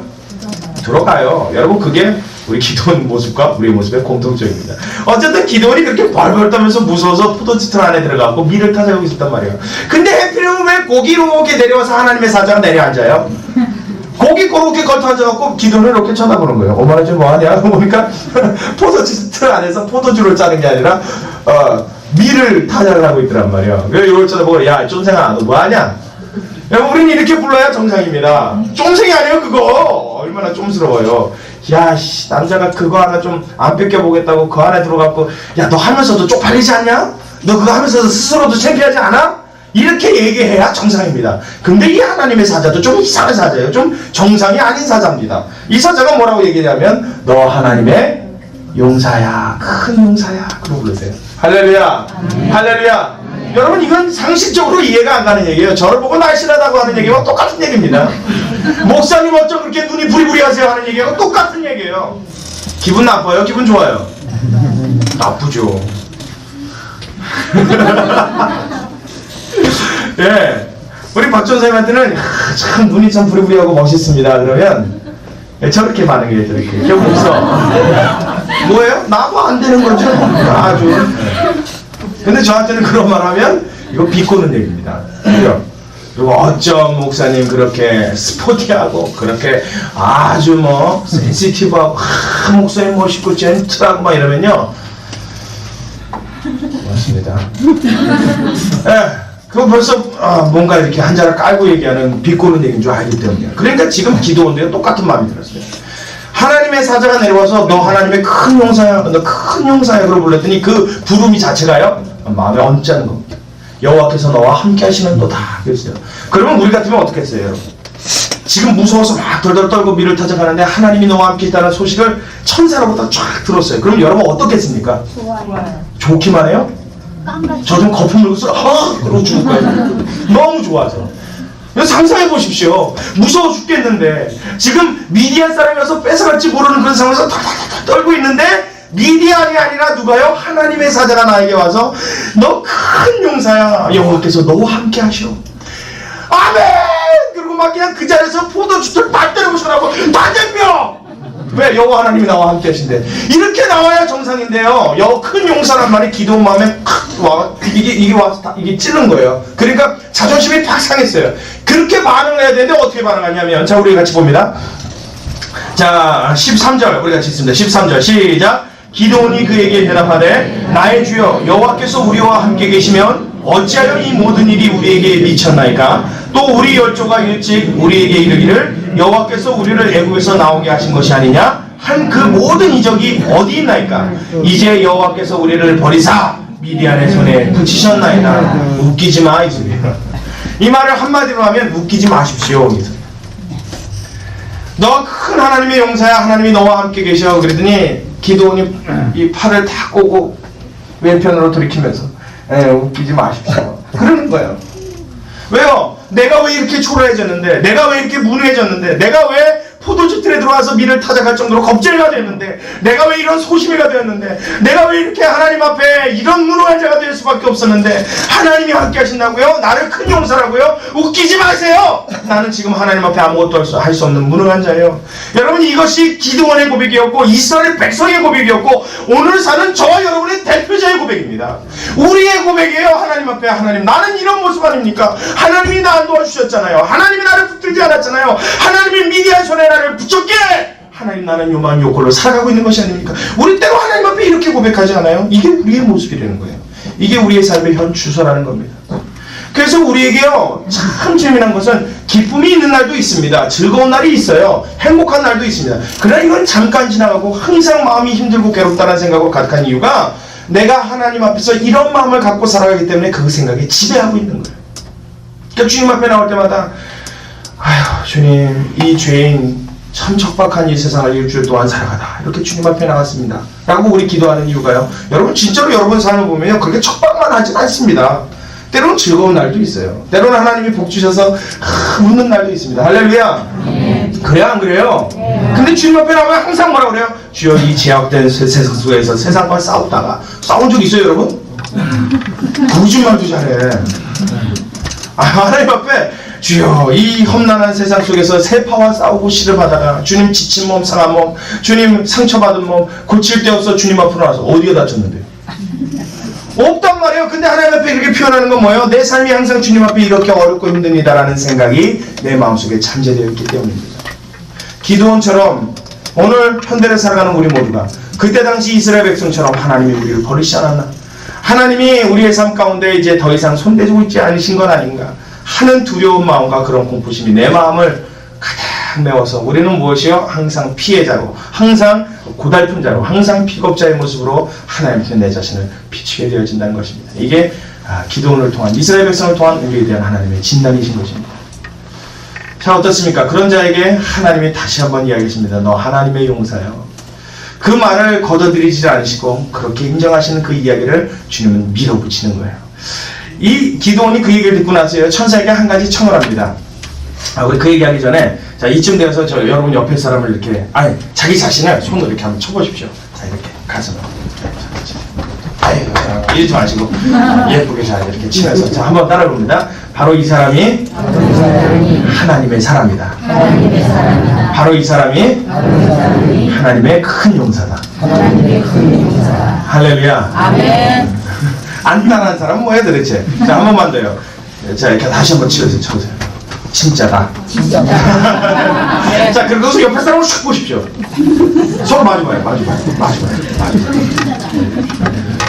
들어가요. 여러분 그게 우리 기도원 모습과 우리의 모습의 공통점입니다. 어쨌든 기도원이 그렇게 벌벌 떨면서 무서워서 포도치틀 안에 들어가고 밀을 타자고 있었단 말이에요. 근데 해필이면 왜 고기로 이렇게 내려와서 하나님의 사자가 내려앉아요? 고기 그렇게 걸터 앉아갖고 기도원을 이렇게 쳐다보는 거예요. 엄마는 지금 뭐하냐? 보니까 포도치틀 안에서 포도주를 짜는 게 아니라 밀을 타자를 하고 있더란 말이에요. 그래서 이걸 쳐다보고 야 쫌생아 너 뭐하냐? 여러분 우리는 이렇게 불러야 정상입니다. 쫌생이 아니에요 그거. 얼마나 쫌스러워요. 야씨 남자가 그거 하나 좀 안 뺏겨보겠다고 그 안에 들어갔고 야 너 하면서도 쪽팔리지 않냐? 너 그거 하면서도 스스로도 창피하지 않아? 이렇게 얘기해야 정상입니다. 근데 이 하나님의 사자도 좀 이상한 사자예요. 좀 정상이 아닌 사자입니다. 이 사자가 뭐라고 얘기하냐면 너 하나님의 용사야 큰 용사야 그러고 그러세요. 할렐루야 할렐루야. 여러분 이건 상식적으로 이해가 안 가는 얘기예요. 저를 보고 날씬하다고 하는 얘기와 똑같은 얘기입니다. 목사님 어쩜 그렇게 눈이 부리부리 하세요 하는 얘기하고 똑같은 얘기예요. 기분 나빠요? 기분 좋아요? 나쁘죠. 예, 우리 박 전사님한테는 참 눈이 참 부리부리하고 멋있습니다 그러면 저렇게 반응해요. 저렇게 기억 없어. 뭐예요? 나도 안 되는 거죠. 아주. 근데 저한테는 그런 말 하면 이거 비꼬는 얘기입니다. 그죠? 그리고 어쩜 목사님 그렇게 스포티하고 그렇게 아주 뭐 센시티브하고 목사님 멋있고 젠틀하고 막 이러면요 고맙습니다. 예, 그거 벌써 뭔가 이렇게 한자를 깔고 얘기하는 비꼬는 얘기인 줄 알기 때문이에요. 그러니까 지금 기도원들이 똑같은 마음이 들었어요. 하나님의 사자가 내려와서 너 하나님의 큰 용사야 너 큰 용사야 그러고 불렀더니 그 부름이 자체가요 마음에 얹자는 겁니다. 여호와께서 너와 함께 하시는도다 그랬어요. 그러면 우리 같으면 어떻게 했어요 여러분? 지금 무서워서 막 덜덜 떨고 밀을 타작하는데 하나님이 너와 함께 있다는 소식을 천사로부터 쫙 들었어요. 그럼 여러분 어떻겠습니까? 좋아요. 좋기만 해요? 저 좀 거품 물고서 그러고 죽을 거예요. 너무 좋아서. 상상해 보십시오. 무서워 죽겠는데 지금 미디안 사람이라서 뺏어갈지 모르는 그런 상황에서 덜덜덜 떨고 있는데 미디안이 아니라 누가요? 하나님의 사자가 나에게 와서 너 큰 용사야 여호와께서 너와 함께 하시오 아멘. 그리고 막 그냥 그 자리에서 포도주를 딱 때려보시더라고. 다 덤벼. 왜? 여호와 하나님이 나와 함께 하신대. 이렇게 나와야 정상인데요. 큰 용사란 말이 기도원 마음에 와 이게 찌른 거예요. 그러니까 자존심이 팍 상했어요. 그렇게 반응을 해야 되는데 어떻게 반응하냐면 자 우리 같이 봅니다. 자 13절 우리 같이 있습니다. 13절 시작. 기도원이 그에게 대답하되 나의 주여 여호와께서 우리와 함께 계시면 어찌하여 이 모든 일이 우리에게 미쳤나이까? 또 우리 열조가 일찍 우리에게 이르기를 여호와께서 우리를 애국에서 나오게 하신 것이 아니냐? 한 그 모든 이적이 어디 있나이까? 이제 여호와께서 우리를 버리사 미디안의 손에 붙이셨나이다. 웃기지 마 이 소리야. 이 말을 한마디로 하면 웃기지 마십시오. 너 큰 하나님의 용사야. 하나님이 너와 함께 계셔. 그랬더니 기도원이 이 팔을 다 꼬고 왼편으로 돌이키면서 웃기지 마십시오. 그러는 거예요. 왜요? 내가 왜 이렇게 초라해졌는데, 내가 왜 이렇게 무능해졌는데, 내가 왜 포도주틀에 들어와서 밀을 타작할 정도로 겁쟁이가 됐는데, 내가 왜 이런 소심이가 되었는데, 내가 왜 이렇게 하나님 앞에 이런 무능한 자가 될 수밖에 없었는데 하나님이 함께 하신다고요? 나를 큰 용사라고요? 웃기지 마세요. 나는 지금 하나님 앞에 아무것도 할 수 없는 무능한 자예요. 여러분 이것이 기도원의 고백이었고 이스라엘 백성의 고백이었고 오늘 사는 저와 여러분의 대표자의 고백입니다. 우리의 고백이에요. 하나님 앞에 하나님 나는 이런 모습 아닙니까? 하나님이 나 도와주셨잖아요. 하나님이 나를 붙들지 않았잖아요. 하나님이 미디안 손에 나를 붙였기에 하나님 나는 요만 요걸로 살아가고 있는 것이 아닙니까? 우리 때로 하나님 앞에 이렇게 고백하지 않아요? 이게 우리의 모습이라는 거예요. 이게 우리의 삶의 현 주소라는 겁니다. 그래서 우리에게요 참 재미난 것은 기쁨이 있는 날도 있습니다. 즐거운 날이 있어요. 행복한 날도 있습니다. 그러나 이건 잠깐 지나가고 항상 마음이 힘들고 괴롭다는 생각으로 가득한 이유가 내가 하나님 앞에서 이런 마음을 갖고 살아가기 때문에 그 생각이 지배하고 있는 거예요. 그러니까 주님 앞에 나올 때마다 아휴 주님 이 죄인 참 척박한 이 세상을 일주일 동안 살아가다 이렇게 주님 앞에 나갔습니다 라고 우리 기도하는 이유가요 여러분 진짜로 여러분 삶을 보면요 그렇게 척박만 하진 않습니다. 때로는 즐거운 날도 있어요. 때로는 하나님이 복 주셔서 웃는 날도 있습니다. 할렐루야. 그래요 안 그래요? 근데 주님 앞에 나오면 항상 뭐라 그래요? 주여 이 제약된 세상 속에서 세상과 싸웠다가 싸운 적 있어요 여러분? 거짓말도 잘해. 하나님 앞에 주여 이 험난한 세상 속에서 세파와 싸우고 시름하다가 주님 지친 몸 상한 몸 주님 상처받은 몸 고칠 데 없어 주님 앞으로 나와서 어디가 다쳤는데요? 없단 말이에요. 근데 하나님 앞에 이렇게 표현하는 건 뭐예요? 내 삶이 항상 주님 앞에 이렇게 어렵고 힘듭니다라는 생각이 내 마음속에 잠재되어 있기 때문입니다. 기드온처럼 오늘 현대를 살아가는 우리 모두가 그때 당시 이스라엘 백성처럼 하나님이 우리를 버리지 않았나? 하나님이 우리의 삶 가운데 이제 더 이상 손대주고 있지 않으신 건 아닌가 하는 두려운 마음과 그런 공포심이 내 마음을 가득 메워서 우리는 무엇이요? 항상 피해자로, 항상 고달픈 자로, 항상 피겁자의 모습으로 하나님께 내 자신을 비추게 되어진다는 것입니다. 이게 기드온을 통한, 이스라엘 백성을 통한 우리에 대한 하나님의 진단이신 것입니다. 자, 어떻습니까? 그런 자에게 하나님이 다시 한번 이야기하십니다. 너 하나님의 용사요. 그 말을 걷어들이지 않으시고 그렇게 인정하시는 그 이야기를 주님은 밀어붙이는 거예요. 이 기드온이 그 얘기를 듣고 나서요, 천사에게 한 가지 청을 합니다. 우리 그 얘기하기 전에, 자, 이쯤 되어서 여러분 옆에 사람을 이렇게, 자기 자신을 손으로 이렇게 한번 쳐보십시오. 자, 이렇게 가슴을. 이러지 마시고, 예쁘게 잘 이렇게 치면서, 자, 한번 따라해봅니다. 바로 이 사람이 하나님의 사람이다. 바로 이 사람이 하나님의 큰 용사다. 할렐루야. 아멘. 안 따라한 사람은 뭐야 도대체? 자, 한 번만 더요. 자, 이렇게 다시 한번 치면서 쳐보세요. 진짜다. 자, 그리고 옆에 사람을 슉 보십시오. 서로 마주봐요.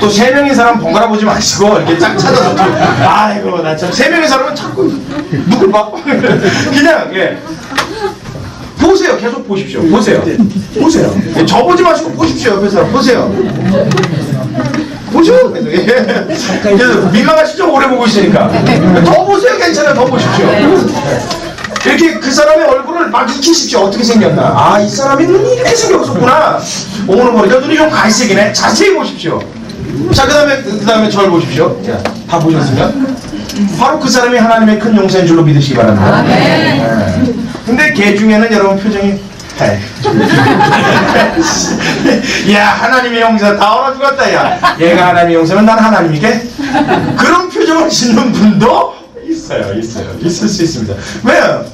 또 세 명의 사람 번갈아 보지 마시고 이렇게 쫙 찾아서 아이고 나 참 세 명의 사람은 자꾸 누굴 봐? 그냥 보세요. 계속 보십시오. 보세요. 저 보지 마시고 보십시오. 옆에 사람 보세요. 보죠. 그래서 민망하시죠? 오래 보고 있으니까. 더 보세요. 괜찮아요. 더 보십시오. 이렇게 그 사람의 얼굴을 막 익히십시오. 어떻게 생겼나. 이 사람이 눈이 이렇게 생겼었구나. 오늘 보니까 눈이 좀 갈색이네. 자세히 보십시오. 자, 그 다음에 저를 보십시오. 자, 다 보셨으면 바로 그 사람이 하나님의 큰 용사인 줄로 믿으시기 바랍니다. 근데 걔 중에는 여러분 표정이 야, 하나님의 용사 다 얼어 죽었다. 야, 얘가 하나님의 용사면 난 하나님이게? 그런 표정을 짓는 분도 있어요. 있을 수 있습니다. 왜요?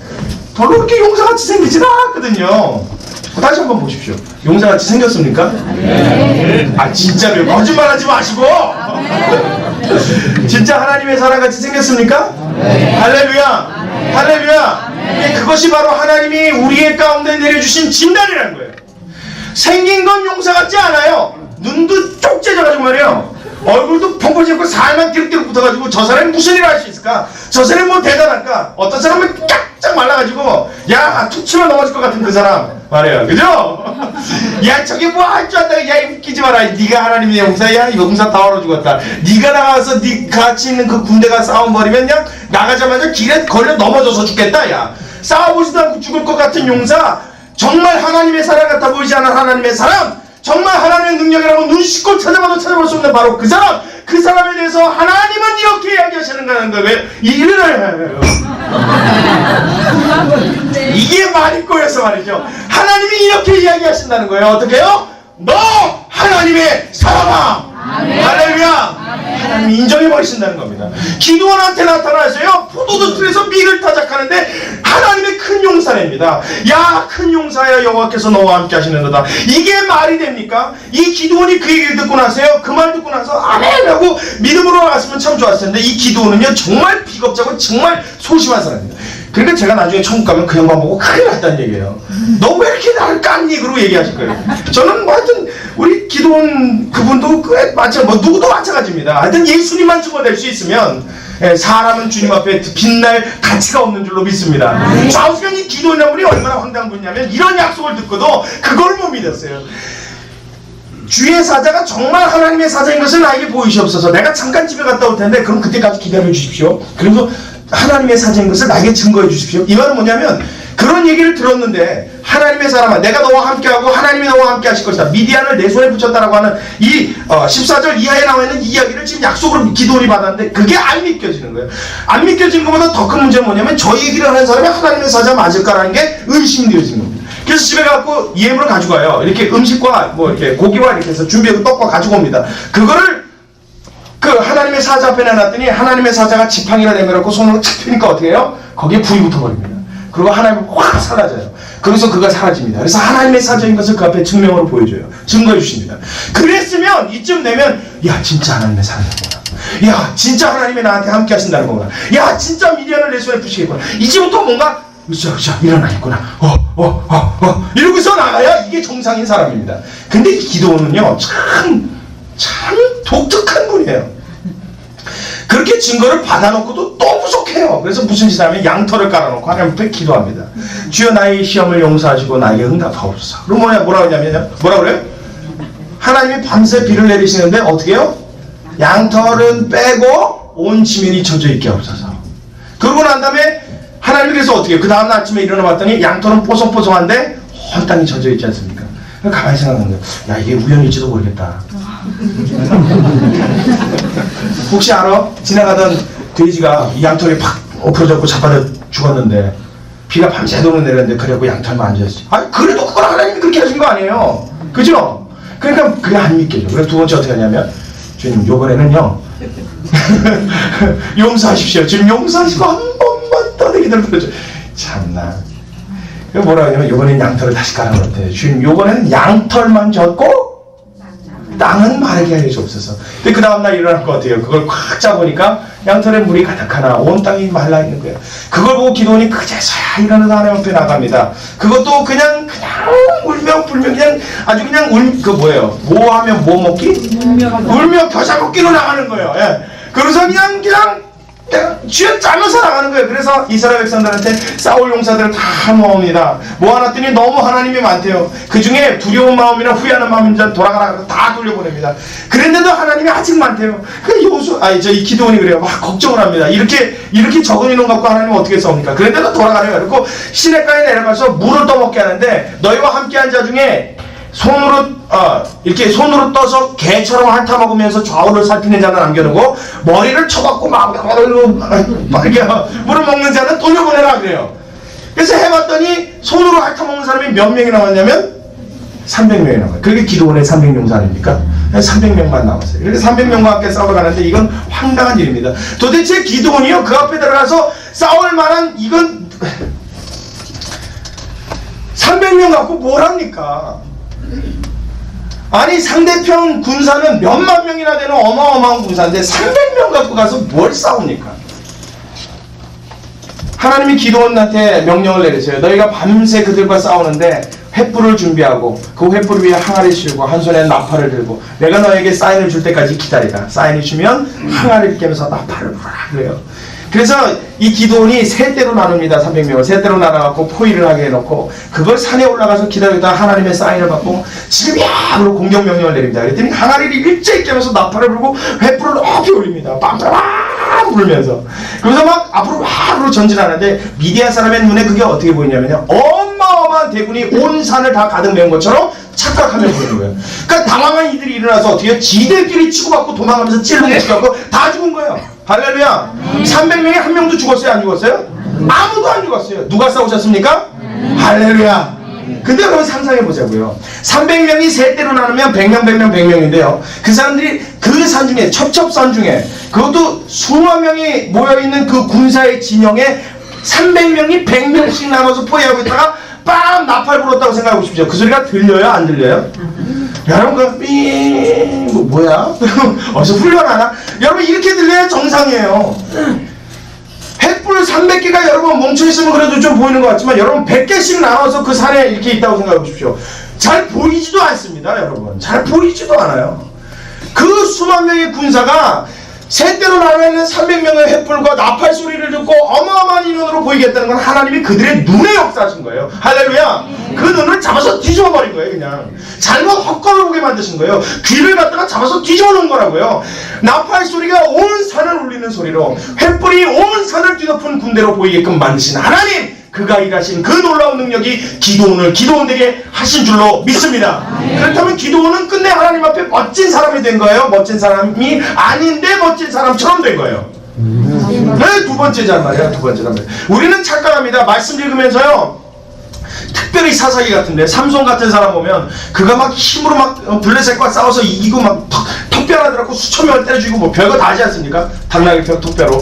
별로 그렇게 용사같이 생기진 않았거든요. 다시 한번 보십시오. 용사같이 생겼습니까? 진짜로요. 거짓말하지 마시고. 진짜 하나님의 사람같이 생겼습니까? 할렐루야. 할렐루야. 그것이 바로 하나님이 우리의 가운데 내려주신 진단이라는 거예요. 생긴 건 용사 같지 않아요. 눈도 쪽째져가지고 말이에요. 얼굴도 펑퍼지고 살만 띠룩띠룩 붙어가지고 저 사람이 무슨 일을 할 수 있을까? 저 사람이 뭐 대단할까? 어떤 사람은 쫙쫙 말라가지고 툭 치면 넘어질 것 같은 그 사람 말이에요. 그죠? 야, 저게 뭐 할 줄 안다고. 야, 웃기지 마라. 네가 하나님의 용사야? 용사 다 얼어 죽었다. 네가 나가서 네 같이 있는 그 군대가 싸움 벌이면 그냥 나가자마자 길에 걸려 넘어져서 죽겠다. 야, 싸워보지도 않고 죽을 것 같은 용사, 정말 하나님의 사람 같아 보이지 않은 하나님의 사람, 정말 하나님의 능력이라고 눈 씻고 찾아봐도 찾아볼 수 없는 바로 그 사람, 그 사람에 대해서 하나님은 이렇게 이야기하시는 거예요. 왜? 일을 이게 말이 꼬여서 말이죠. 하나님이 이렇게 이야기하신다는 거예요. 어떻게 해요? 너 하나님의 사람아. 할렐루야. 하나님이 인정해버리신다는 겁니다. 기드온한테 나타나서요, 포도주 틀에서 밀을 타작하는데 하나님의 큰 용사랍니다. 야, 큰 용사야, 여호와께서 너와 함께 하시는도다. 이게 말이 됩니까? 이 기드온이 그 얘기를 듣고 나서요, 그 말 듣고 나서 아멘 하고 믿음으로 나갔으면 참 좋았을 텐데, 이 기드온은요 정말 비겁자고 정말 소심한 사람입니다. 그러니까 제가 나중에 천국 가면 그 양반 보고 큰일 났다는 얘기예요. 너 왜 이렇게 나를 깠니? 그러고 얘기하실 거예요. 저는 뭐 하여튼 우리 기드온 그분도 누구도 마찬가지입니다. 하여튼 예수님만 증거될 수 있으면 사람은 주님 앞에 빛날 가치가 없는 줄로 믿습니다. 좌우수경 이 기드온이라는 분이 얼마나 황당한 분이냐면 이런 약속을 듣고도 그걸 못 믿었어요. 주의 사자가 정말 하나님의 사자인 것을 나에게 보이시옵소서. 내가 잠깐 집에 갔다 올 텐데 그럼 그때까지 기다려 주십시오. 그리고 하나님의 사자인 것을 나에게 증거해 주십시오. 이 말은 뭐냐면 그런 얘기를 들었는데 하나님의 사람아 내가 너와 함께하고 하나님이 너와 함께 하실 것이다. 미디안을 내 손에 붙였다라고 하는 이 14절 이하에 나와 있는 이야기를 지금 약속으로 기도원이 받았는데 그게 안 믿겨지는 거예요. 안 믿겨지는 것보다 더 큰 문제는 뭐냐면 저 얘기를 하는 사람이 하나님의 사자 맞을까라는 게 의심되어지는 겁니다. 그래서 집에 가고 예물을 가지고 와요. 이렇게 음식과 뭐 이렇게 고기와 이렇게 해서 준비하고 떡과 가지고 옵니다. 그거를 그 하나님의 사자 앞에 내놨더니 하나님의 사자가 지팡이를 내밀었고 손으로 탁 펴니까 어떻게 해요? 거기에 불이 붙어버립니다. 그리고 하나님은 확 사라져요. 거기서 그가 사라집니다. 그래서 하나님의 사자인 것을 그 앞에 증명으로 보여줘요. 증거해 주십니다. 그랬으면 이쯤 되면 야 진짜 하나님의 사자구나. 야 진짜 하나님이 나한테 함께 하신다는 거구나. 야 진짜 미디안을 내 손에 붙이겠구나. 이제부터 뭔가 으쌰으쌰 일어나겠구나. 이러고서 나가야 이게 정상인 사람입니다. 근데 이 기도원은요 참 독특한 분이에요. 그렇게 증거를 받아놓고도 또 부족해요. 그래서 무슨 짓을 하면 양털을 깔아놓고 하나님 앞에 기도합니다. 주여 나의 시험을 용서하시고 나에게 응답하옵소서. 그럼 뭐라고 하냐면요. 뭐라 그래요? 하나님이 밤새 비를 내리시는데 어떻게 해요? 양털은 빼고 온 지면이 젖어 있게 하옵소서. 그러고 난 다음에 하나님이 그래서 어떻게 해요? 그 다음날 아침에 일어나 봤더니 양털은 뽀송뽀송한데 온 땅이 젖어 있지 않습니까? 가만히 생각하는 거예요. 야 이게 우연일지도 모르겠다. 혹시 알아? 지나가던 돼지가 이 양털이 팍 엎어졌고 자빠져 죽었는데 비가 밤새도록 내렸는데 그래갖고 양털만 앉아있지. 아니 그래도 그걸 하나님이 그렇게 하신 거 아니에요. 그죠? 그러니까 그게 안 믿겨져. 그래서 두 번째 어떻게 하냐면 주님 요번에는요 용서하십시오. 주님 용서하시고 한 번만 더 내 기도를 들어줘. 참나 뭐라 하냐면 요번엔 양털을 다시 깔아놓대. 주님 요번에는 양털만 젖고 땅은 마르게 하여 주옵소서. 근데 그 다음날 일어날 것 같아요. 그걸 꽉 잡으니까 양털에 물이 가득하나 온 땅이 말라있는 거예요. 그걸 보고 기도원이 그제서야 일어나서 하나님 앞에 나갑니다. 그것도 그냥 울며 불며 그냥 아주 그냥 뭐예요? 뭐 하면 뭐 먹기? 울며 겨자 먹기로 나가는 거예요. 예. 그래서 그냥 쥐어 짜면서 나가는 거예요. 그래서 이스라엘 백성들한테 싸울 용사들을 다 모읍니다. 모아놨더니 너무 하나님이 많대요. 그 중에 두려운 마음이나 후회하는 마음이 돌아가라 다 돌려보냅니다. 그런데도 하나님이 아직 많대요. 이 기도원이 그래요. 막 걱정을 합니다. 이렇게 적은 인원 갖고 하나님은 어떻게 싸웁니까? 그런데도 돌아가래요. 그리고 시내가에 내려가서 물을 떠먹게 하는데 너희와 함께한 자 중에 이렇게 손으로 떠서 개처럼 핥아먹으면서 좌우를 살피는 자는 남겨두고 머리를 쳐박고 막 물을 먹는 자는 돌려보내라 그래요. 그래서 해봤더니 손으로 핥아먹는 사람이 몇 명이 나왔냐면 300명이 나와요. 그게 기도원의 300용사 아닙니까? 300명만 남았어요. 그래서 300명과 함께 싸우러 가는데 이건 황당한 일입니다. 도대체 기도원이요 그 앞에 들어가서 싸울 만한 이건 300명 갖고 뭘 합니까? 아니 상대편 군사는 몇만 명이나 되는 어마어마한 군사인데 300명 갖고 가서 뭘 싸웁니까? 하나님이 기도원한테 명령을 내리세요. 너희가 밤새 그들과 싸우는데 횃불을 준비하고 그 횃불 위에 항아리 씌우고 한 손에 나팔을 들고 내가 너에게 사인을 줄 때까지 기다리라. 사인을 주면 항아리를 깨면서 나팔을 불어라 그래요. 그래서 이 기도원이 세 대로 나눕니다. 300명을 세 대로 나눠갖고 포위를 하게 해놓고 그걸 산에 올라가서 기다리다가 하나님의 사인을 받고 지금이야로 공격명령을 내립니다. 그랬더니 항아리를 일제히 깨면서 나팔을 불고 횃불을 높이 올립니다. 빵빵 불면서 그래서 막 앞으로 막 전진하는데 미디안 사람의 눈에 그게 어떻게 보이냐면요 어마어마한 대군이 온 산을 다 가득 메운 것처럼 착각하며 보이는 거예요. 그러니까 당황한 이들이 일어나서 어떻게 지들끼리 치고받고 도망가면서 찔르고 치고받고 다 죽은 거예요. 할렐루야. 300명이 한 명도 죽었어요? 안 죽었어요? 아무도 안 죽었어요. 누가 싸우셨습니까? 할렐루야. 근데 여러분 상상해 보자고요. 300명이 세 대로 나누면 100명 100명인데요. 그 사람들이 그 산 중에 첩첩산 중에 그것도 수만 명이 모여있는 그 군사의 진영에 300명이 100명씩 나눠서 포위하고 있다가 빵 나팔 불었다고 생각해 보십시오. 그 소리가 들려요? 안 들려요? 여러분 뭐야? 어디서 훈련하나? 여러분 이렇게 들려야 정상이에요. 횃불 300개가 여러분 멈춰있으면 그래도 좀 보이는 것 같지만 여러분 100개씩 나눠서 그 산에 이렇게 있다고 생각해 보십시오. 잘 보이지도 않습니다. 여러분 잘 보이지도 않아요. 그 수만 명의 군사가 세 대로 나눠있는 300명의 횃불과 나팔 소리를 듣고 어마어마한 인원으로 보이겠다는 건 하나님이 그들의 눈에 역사하신 거예요. 할렐루야. 그 눈을 잡아서 뒤집어 버린 거예요. 그냥 잘못 헛걸어 보게 만드신 거예요. 귀를 갖다가 잡아서 뒤집어 놓은 거라고요. 나팔 소리가 온 산을 울리는 소리로 횃불이 온 산을 뒤덮은 군대로 보이게끔 만드신 하나님, 그가 일하신 그 놀라운 능력이 기도원을 기도원되게 하신 줄로 믿습니다. 그렇다면 기도원은 끝내 하나님 앞에 멋진 사람이 된 거예요? 멋진 사람이 아닌데 멋진 사람처럼 된 거예요. 네, 두 번째란 말이야. 두 번째란 말이야. 우리는 착각합니다. 말씀 읽으면서요, 특별히 사사기 같은데 삼손 같은 사람 보면 그가 막 힘으로 막 블레셋과 싸워서 이기고 막 턱뼈라더라고 수천 명을 때려 죽이고 뭐 별거 다 하지 않습니까? 당나귀 턱뼈로.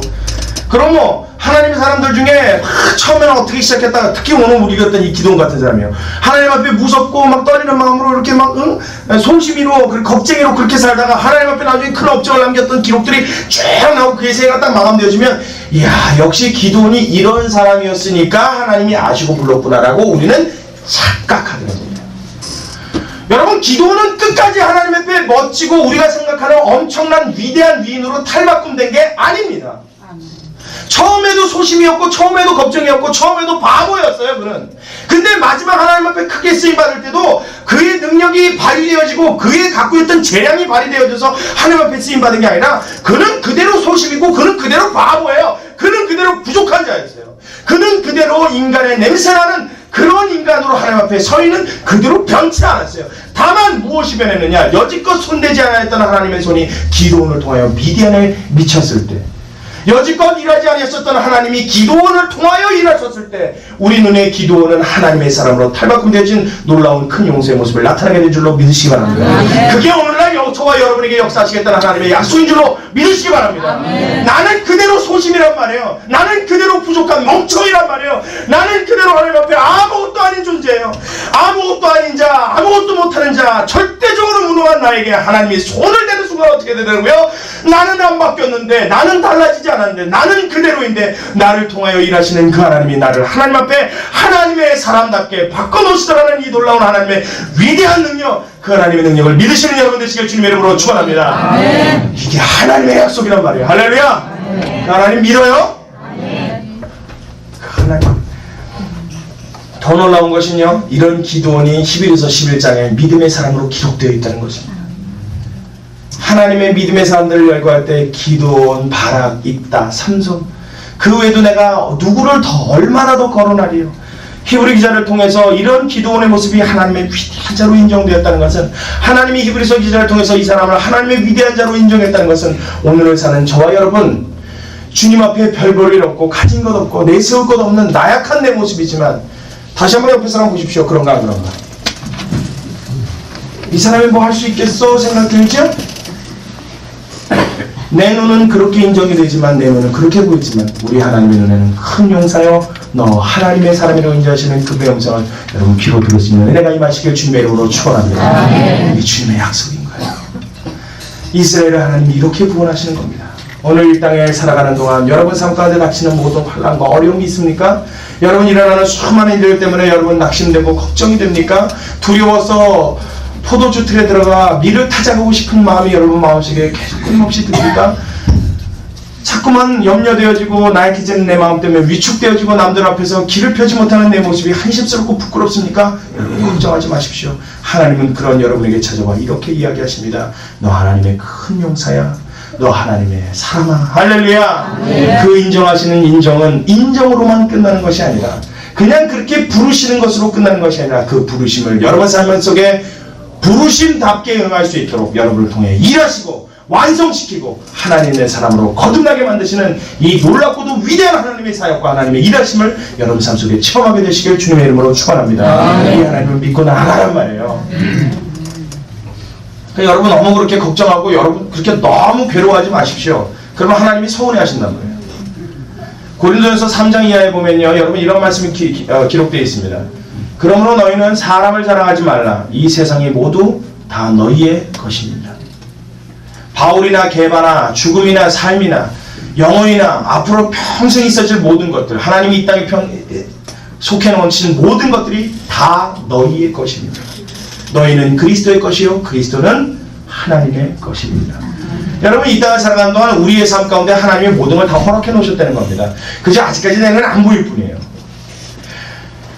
그럼 뭐 하나님의 사람들 중에 처음에는 어떻게 시작했다가 특히 오늘 우리 같은 이 기도원 같은 사람이에요. 하나님 앞에 무섭고 막 떨리는 마음으로 이렇게 막 송심이로 겁쟁이로 그렇게 살다가 하나님 앞에 나중에 큰 업적을 남겼던 기록들이 쭉 나오고 그의 생애가 딱 마감되어지면, 이야, 역시 기도원이 이런 사람이었으니까 하나님이 아시고 불렀구나라고 우리는 착각하게 됩니다. 여러분, 기도원은 끝까지 하나님 앞에 멋지고 우리가 생각하는 엄청난 위대한 위인으로 탈바꿈된 게 아닙니다. 처음에도 소심이었고 처음에도 겁쟁이였고 처음에도 바보였어요. 그는. 근데 마지막 하나님 앞에 크게 쓰임받을 때도 그의 능력이 발휘되어지고 그의 갖고 있던 재량이 발휘되어져서 하나님 앞에 쓰임받은 게 아니라 그는 그대로 소심이고 그는 그대로 바보예요. 그는 그대로 부족한 자였어요. 그는 그대로 인간의 냄새나는 그런 인간으로 하나님 앞에 서 있는 그대로 변치 않았어요. 다만 무엇이 변했느냐? 여지껏 손대지 않았던 하나님의 손이 기도원을 통하여 미디안에 미쳤을 때, 여지껏 일하지 아니했었던 하나님이 기도원을 통하여 일하셨을 때 우리 눈에 기도원은 하나님의 사람으로 탈바꿈되어진 놀라운 큰 용서의 모습을 나타나게 된 줄로 믿으시기 바랍니다. 그게 오늘날 저와 여러분에게 역사하시겠다는 하나님의 약속인 줄로 믿으시기 바랍니다. 나는 그대로 소심이란 말이에요. 나는 그대로 부족한 멍청이란 말이에요. 나는 그대로 하나님 앞에 아무것도 아닌 존재예요. 아무것도 아닌 자, 아무것도 못하는 자, 절대적으로 무능한 나에게 하나님이 손을 대는 순간 어떻게 되더라고요? 나는 안 바뀌었는데, 나는 달라지지 않았는데, 나는 그대로인데 나를 통하여 일하시는 그 하나님이 나를 하나님 앞에 하나님의 사람답게 바꿔놓으시더라는 이 놀라운 하나님의 위대한 능력, 그 하나님의 능력을 믿으시는 여러분 되시길 주님의 이름으로 축원합니다. 아멘. 이게 하나님의 약속이란 말이에요. 할렐루야. 아멘. 하나님 믿어요? 아멘. 하나님. 더 놀라운 것은요, 이런 기도원이 히브리서 11장에 믿음의 사람으로 기록되어 있다는 것입니다. 하나님의 믿음의 사람들을 열거할 때 기도원, 바락, 입다, 삼손, 그 외에도 내가 누구를 더 얼마나 더 거론하리요. 히브리 기자를 통해서 이런 기도원의 모습이 하나님의 위대한 자로 인정되었다는 것은, 하나님이 히브리서 기자를 통해서 이 사람을 하나님의 위대한 자로 인정했다는 것은, 오늘을 사는 저와 여러분, 주님 앞에 별 볼 일 없고 가진 것 없고 내세울 것 없는 나약한 내 모습이지만, 다시 한번 옆에 사람 보십시오. 그런가 안 그런가? 이 사람이 뭐 할 수 있겠어 생각들죠? 내 눈은 그렇게 인정이 되지만, 내 눈은 그렇게 보이지만, 우리 하나님의 눈에는 큰 용사여 너 하나님의 사람이라고 인정하시는 그분의 음성을 여러분 귀로 들을 수 있는 은혜가 임하시길 주님의 이름으로 축원합니다. 이 주님의 약속인 거예요. 이스라엘을 하나님이 이렇게 구원하시는 겁니다. 오늘 이 땅에 살아가는 동안 여러분 삶 가운데 닥치는 모든 환난과 어려움이 있습니까? 여러분 일어나는 수많은 일들 때문에 여러분 낙심되고 걱정이 됩니까? 두려워서 포도주 틀에 들어가 밀을 타작하고 싶은 마음이 여러분 마음속에 계속 끊임없이 듭니까? 자꾸만 염려되어지고 나약해지는 내 마음 때문에 위축되어지고 남들 앞에서 길을 펴지 못하는 내 모습이 한심스럽고 부끄럽습니까? 여러분 걱정하지 마십시오. 하나님은 그런 여러분에게 찾아와 이렇게 이야기하십니다. 너 하나님의 큰 용사야. 너 하나님의 사람아. 할렐루야. 그 인정하시는 인정은 인정으로만 끝나는 것이 아니라, 그냥 그렇게 부르시는 것으로 끝나는 것이 아니라, 그 부르심을 여러분 삶 속에 부르심답게 응할 수 있도록 여러분을 통해 일하시고 완성시키고 하나님의 사람으로 거듭나게 만드시는 이 놀랍고도 위대한 하나님의 사역과 하나님의 일하심을 여러분 삶 속에 체험하게 되시길 주님의 이름으로 축원합니다. 이 하나님을 믿고 나아가란 말이에요. 그러니까 여러분 너무 그렇게 걱정하고 여러분 그렇게 너무 괴로워하지 마십시오. 그러면 하나님이 서운해 하신단 말이에요. 고린도전서 3장 이하에 보면요, 여러분 이런 말씀이 기록되어 있습니다. 그러므로 너희는 사람을 자랑하지 말라. 이 세상이 모두 다 너희의 것입니다. 바울이나 게바나 죽음이나 삶이나 영혼이나 앞으로 평생 있어질 모든 것들, 하나님이 이 땅에 속해 놓으신 모든 것들이 다 너희의 것입니다. 너희는 그리스도의 것이요 그리스도는 하나님의 것입니다. 여러분 이 땅을 살아가는 동안 우리의 삶 가운데 하나님이 모든 걸 다 허락해 놓으셨다는 겁니다. 그저 아직까지 내는 안 보일 뿐이에요.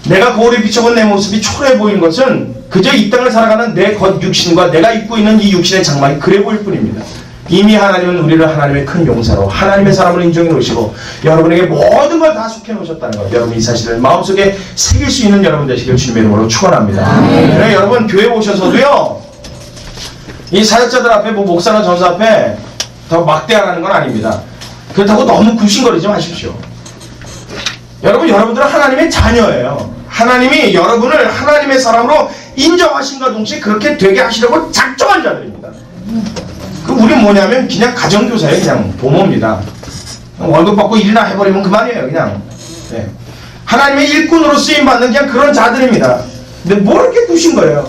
내가 거울에 비춰본 내 모습이 초라해 보이는 것은 그저 이 땅을 살아가는 내 겉 육신과 내가 입고 있는 이 육신의 장막이 그래 보일 뿐입니다. 이미 하나님은 우리를 하나님의 큰 용사로 하나님의 사람으로 인정해 놓으시고 여러분에게 모든 걸 다 속해 놓으셨다는 것, 여러분 이 사실을 마음속에 새길 수 있는 여러분 되시길 주님의 이름으로 축원합니다. 그래, 여러분 교회 오셔서도요 이 사역자들 앞에 뭐 목사나 전사 앞에 더 막대하라는 건 아닙니다. 그렇다고 너무 굽신거리지 마십시오. 여러분들은 하나님의 자녀예요. 하나님이 여러분을 하나님의 사람으로 인정하신과 동시에 그렇게 되게 하시려고 작정한 자들입니다. 우리는 뭐냐면 그냥 가정교사예요. 그냥 부모입니다. 월급 받고 일이나 해버리면 그만이에요. 그냥. 네. 하나님의 일꾼으로 쓰임받는 그냥 그런 자들입니다. 근데 뭘 이렇게 두신 거예요?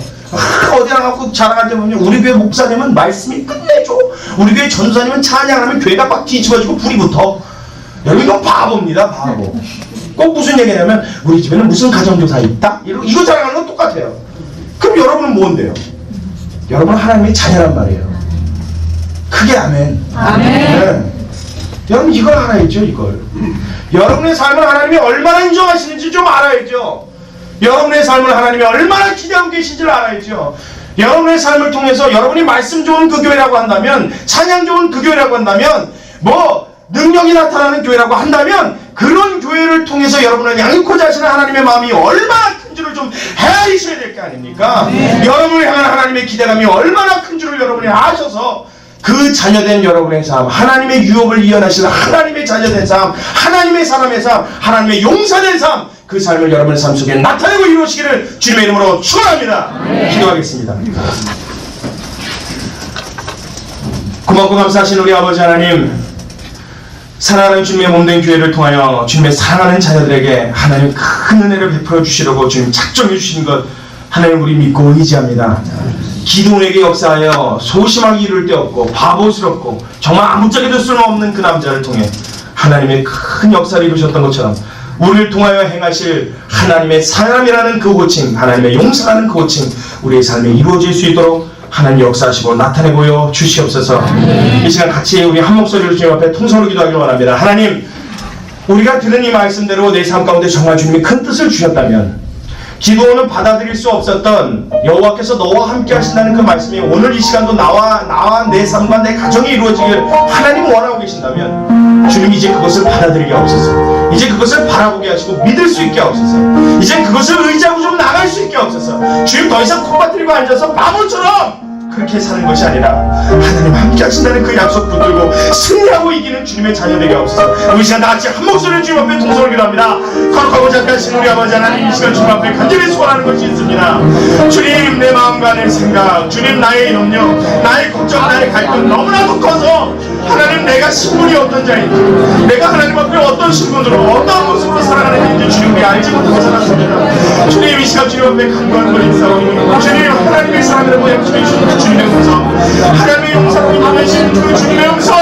어디 나가고 자랑할 때 보면 우리 교회 목사님은 말씀이 끝내줘. 우리 교회 전도사님은 찬양하면 교회가 막 뒤집어지고 불이 붙어. 여러분 이건 바보입니다. 바보. 꼭 무슨 얘기냐면 우리 집에는 무슨 가정교사 있다? 이거 자랑하는 건 똑같아요. 그럼 여러분은 뭔데요? 여러분은 하나님의 자녀란 말이에요. 크게 아멘. 아멘. 네. 여러분 이걸 알아야죠. 이걸. 여러분의 삶을 하나님이 얼마나 인정하시는지 좀 알아야죠. 여러분의 삶을 하나님이 얼마나 기대하고 계신지를 알아야죠. 여러분의 삶을 통해서 여러분이 말씀 좋은 그 교회라고 한다면, 찬양 좋은 그 교회라고 한다면, 뭐 능력이 나타나는 교회라고 한다면 그런 교회를 통해서 여러분을 양육하고자 하시는 하나님의 마음이 얼마나 큰 줄을 좀 헤아리셔야 될 게 아닙니까? 여러분을 향한 하나님의 기대감이 얼마나 큰 줄을 여러분이 아셔서 그 자녀된 여러분의 삶, 하나님의 유업을 이어나시는 하나님의 자녀된 삶, 하나님의 사람의 삶, 하나님의 용사된 삶, 그 삶을 여러분의 삶 속에 나타내고 이루시기를 주님의 이름으로 축원합니다. 기도하겠습니다. 고맙고 감사하신 우리 아버지 하나님, 사랑하는 주님의 몸된 교회를 통하여 주님의 사랑하는 자녀들에게 하나님 큰 은혜를 베풀어 주시려고 주님 작정해 주신 것 하나님 우리 믿고 의지합니다. 기도원에게 역사하여 소심하게 이룰 데 없고 바보스럽고 정말 아무짝에도 쓸모없는 그 남자를 통해 하나님의 큰 역사를 이루셨던 것처럼 우리를 통하여 행하실 하나님의 사람이라는 그 호칭, 하나님의 용사라는 그 호칭 우리의 삶에 이루어질 수 있도록 하나님 역사하시고 나타내고 주시옵소서. 이 시간 같이 우리 한 목소리로 주님 앞에 통성으로 기도하기를 원합니다. 하나님, 우리가 들은 이 말씀대로 내 삶 가운데 정말 주님이 큰 뜻을 주셨다면 기도는 받아들일 수 없었던 여호와께서 너와 함께 하신다는 그 말씀이 오늘 이 시간도 나와 내 삶과 내 가정이 이루어지길 하나님 원하고 계신다면 주님 이제 그것을 받아들이게 하옵소서. 이제 그것을 바라보게 하시고 믿을 수 있게 하옵소서. 이제 그것을 의지하고 좀 나갈 수 있게 하옵소서. 주님 더 이상 콧바뜨리고 앉아서 바보처럼 그렇게 사는 것이 아니라 하나님 함께 하신다는 그 약속 붙들고 승리하고 이기는 주님의 자녀 되게 하옵소서. 우리 시간 다 같이 한 목소리를 주님 앞에 동성을 기도합니다. 거룩하고 자비하신 우리 아버지 하나님, 이 시간 주님 앞에 간절히 소원하는 것이 있습니다. 주님, 내 마음과 내 생각, 주님 나의 염려, 나의 걱정, 나의 갈등 너무나도 커서 하나님 내가 신분이 어떤 자인지, 내가 하나님 앞에 어떤 신분으로 어떤 모습으로 살아가는지 주님이 알지 못하고 살았습니다. 주님, 이 시간 주님 앞에 간구하는 걸 인사하오니 주님, 하나님의 사람이라고 약속해 주신 주님의 음성, 하나님의 용사로 인도하신 그 주님의 음성,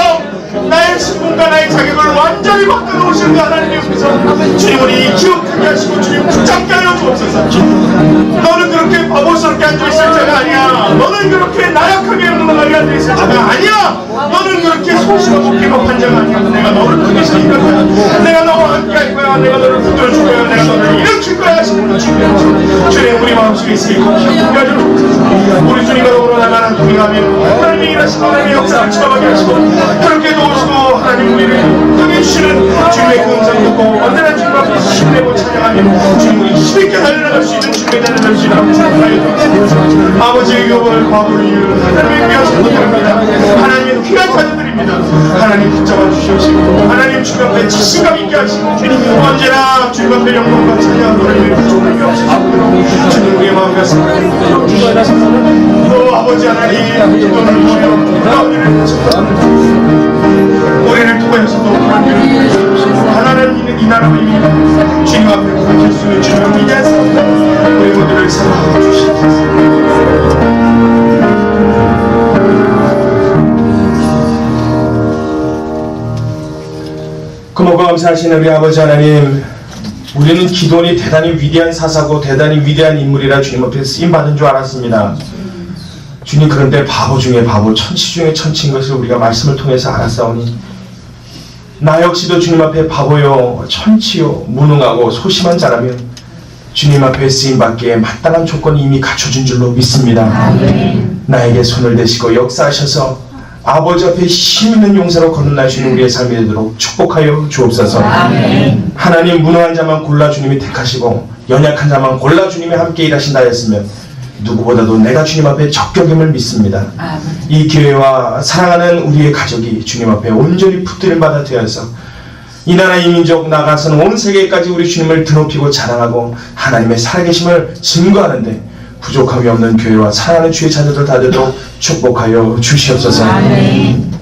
나의 신분과 나의 자격을 완전히 바꿔놓으시는 그 하나님의 음성, 주님 우리 기억하게 하시고 주님 붙잡게 하여 주옵소서. 너는 그렇게 바보스럽게 앉아있을 자가 아니야. 너는 그렇게 나약하게 묻어나게 앉아있을 자가 아니야. 너는 그렇게 소심하고 비겁한 자가 아니야. 내가 너를 크게 세울 거야. 내가 너와 함께 할 거야. 내가 너를 붙들어줄 거야. 내가 너를 일으킬 거야 하시는 주님, 주님 우리 마음속에 세고 기억하게 하여 주옵소서. 우리 주님과 더불어 나가는 동행하며 하나님의 일하신 하나님의 역사를 체험하게 하시고 그렇게 도우시고 하나님 우리를 통해 주시는 주님의 그 음성 듣고 언제나 주님 앞에 힘내고 찬양하며 주님 우리 힘있게 달려나갈 수 있는 주님의 자녀 될 수 있도록 하여 주옵소서. 아버지의 교벌 과부를 이루는 하나님의 귀한 자녀들입니다. 하나님의 귀한 자녀들입니다. 하나님 붙잡아 주시옵시고 하나님 주님 앞에 자신감 있게 하시고 언제나 주님 앞에 영광과 찬양하고 하나님의 붙잡게 하시고 주님 우리의 마음과 생각을 붙들어 주시옵소서. 또 아버지 하나님 기도를 주시며 우리를 붙잡아 우리를 통하여서도 하나님을 주시옵소서. 하나님 있는 이 나라의 이미 주님 앞에 고백할 수 있는 주님의 위대한 사랑 우리 모두를 사랑하여 주시옵소서. 고맙고 감사하시는 우리 아버지 하나님, 우리는 기도원이 대단히 위대한 사사고 대단히 위대한 인물이라 주님 앞에 쓰임받은 줄 알았습니다. 주님, 그런데 바보 중에 바보, 천치 중에 천치인 것을 우리가 말씀을 통해서 알았사오니 나 역시도 주님 앞에 바보요, 천치요, 무능하고 소심한 자라면 주님 앞에 쓰임받기에 마땅한 조건이 이미 갖춰진 줄로 믿습니다. 나에게 손을 대시고 역사하셔서 아버지 앞에 힘있는 용사로 거듭날 수 있는 우리의 삶이 되도록 축복하여 주옵소서. 아멘. 하나님, 무능한 자만 골라 주님이 택하시고 연약한 자만 골라 주님이 함께 일하신다 했으면 누구보다도 내가 주님 앞에 적격임을 믿습니다. 아멘. 이 교회와 사랑하는 우리의 가족이 주님 앞에 온전히 붙들림 받아 되어서 이 나라 이 민족 나가서는 온 세계까지 우리 주님을 드높이고 자랑하고 하나님의 살아계심을 증거하는데 부족함이 없는 교회와 사랑하는 주의 자녀들 다 되도록 축복하여 주시옵소서. 아멘.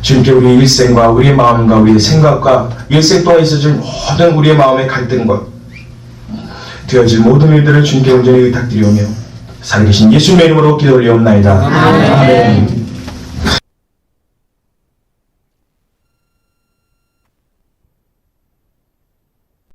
주님께 우리 일생과 우리의 마음과 우리의 생각과 일생 동안 있어질 모든 우리의 마음의 갈등과 되어질 모든 일들을 주님께 온전히 의탁드리오며 살아계신 예수님의 이름으로 기도 올리옵나이다. 아멘.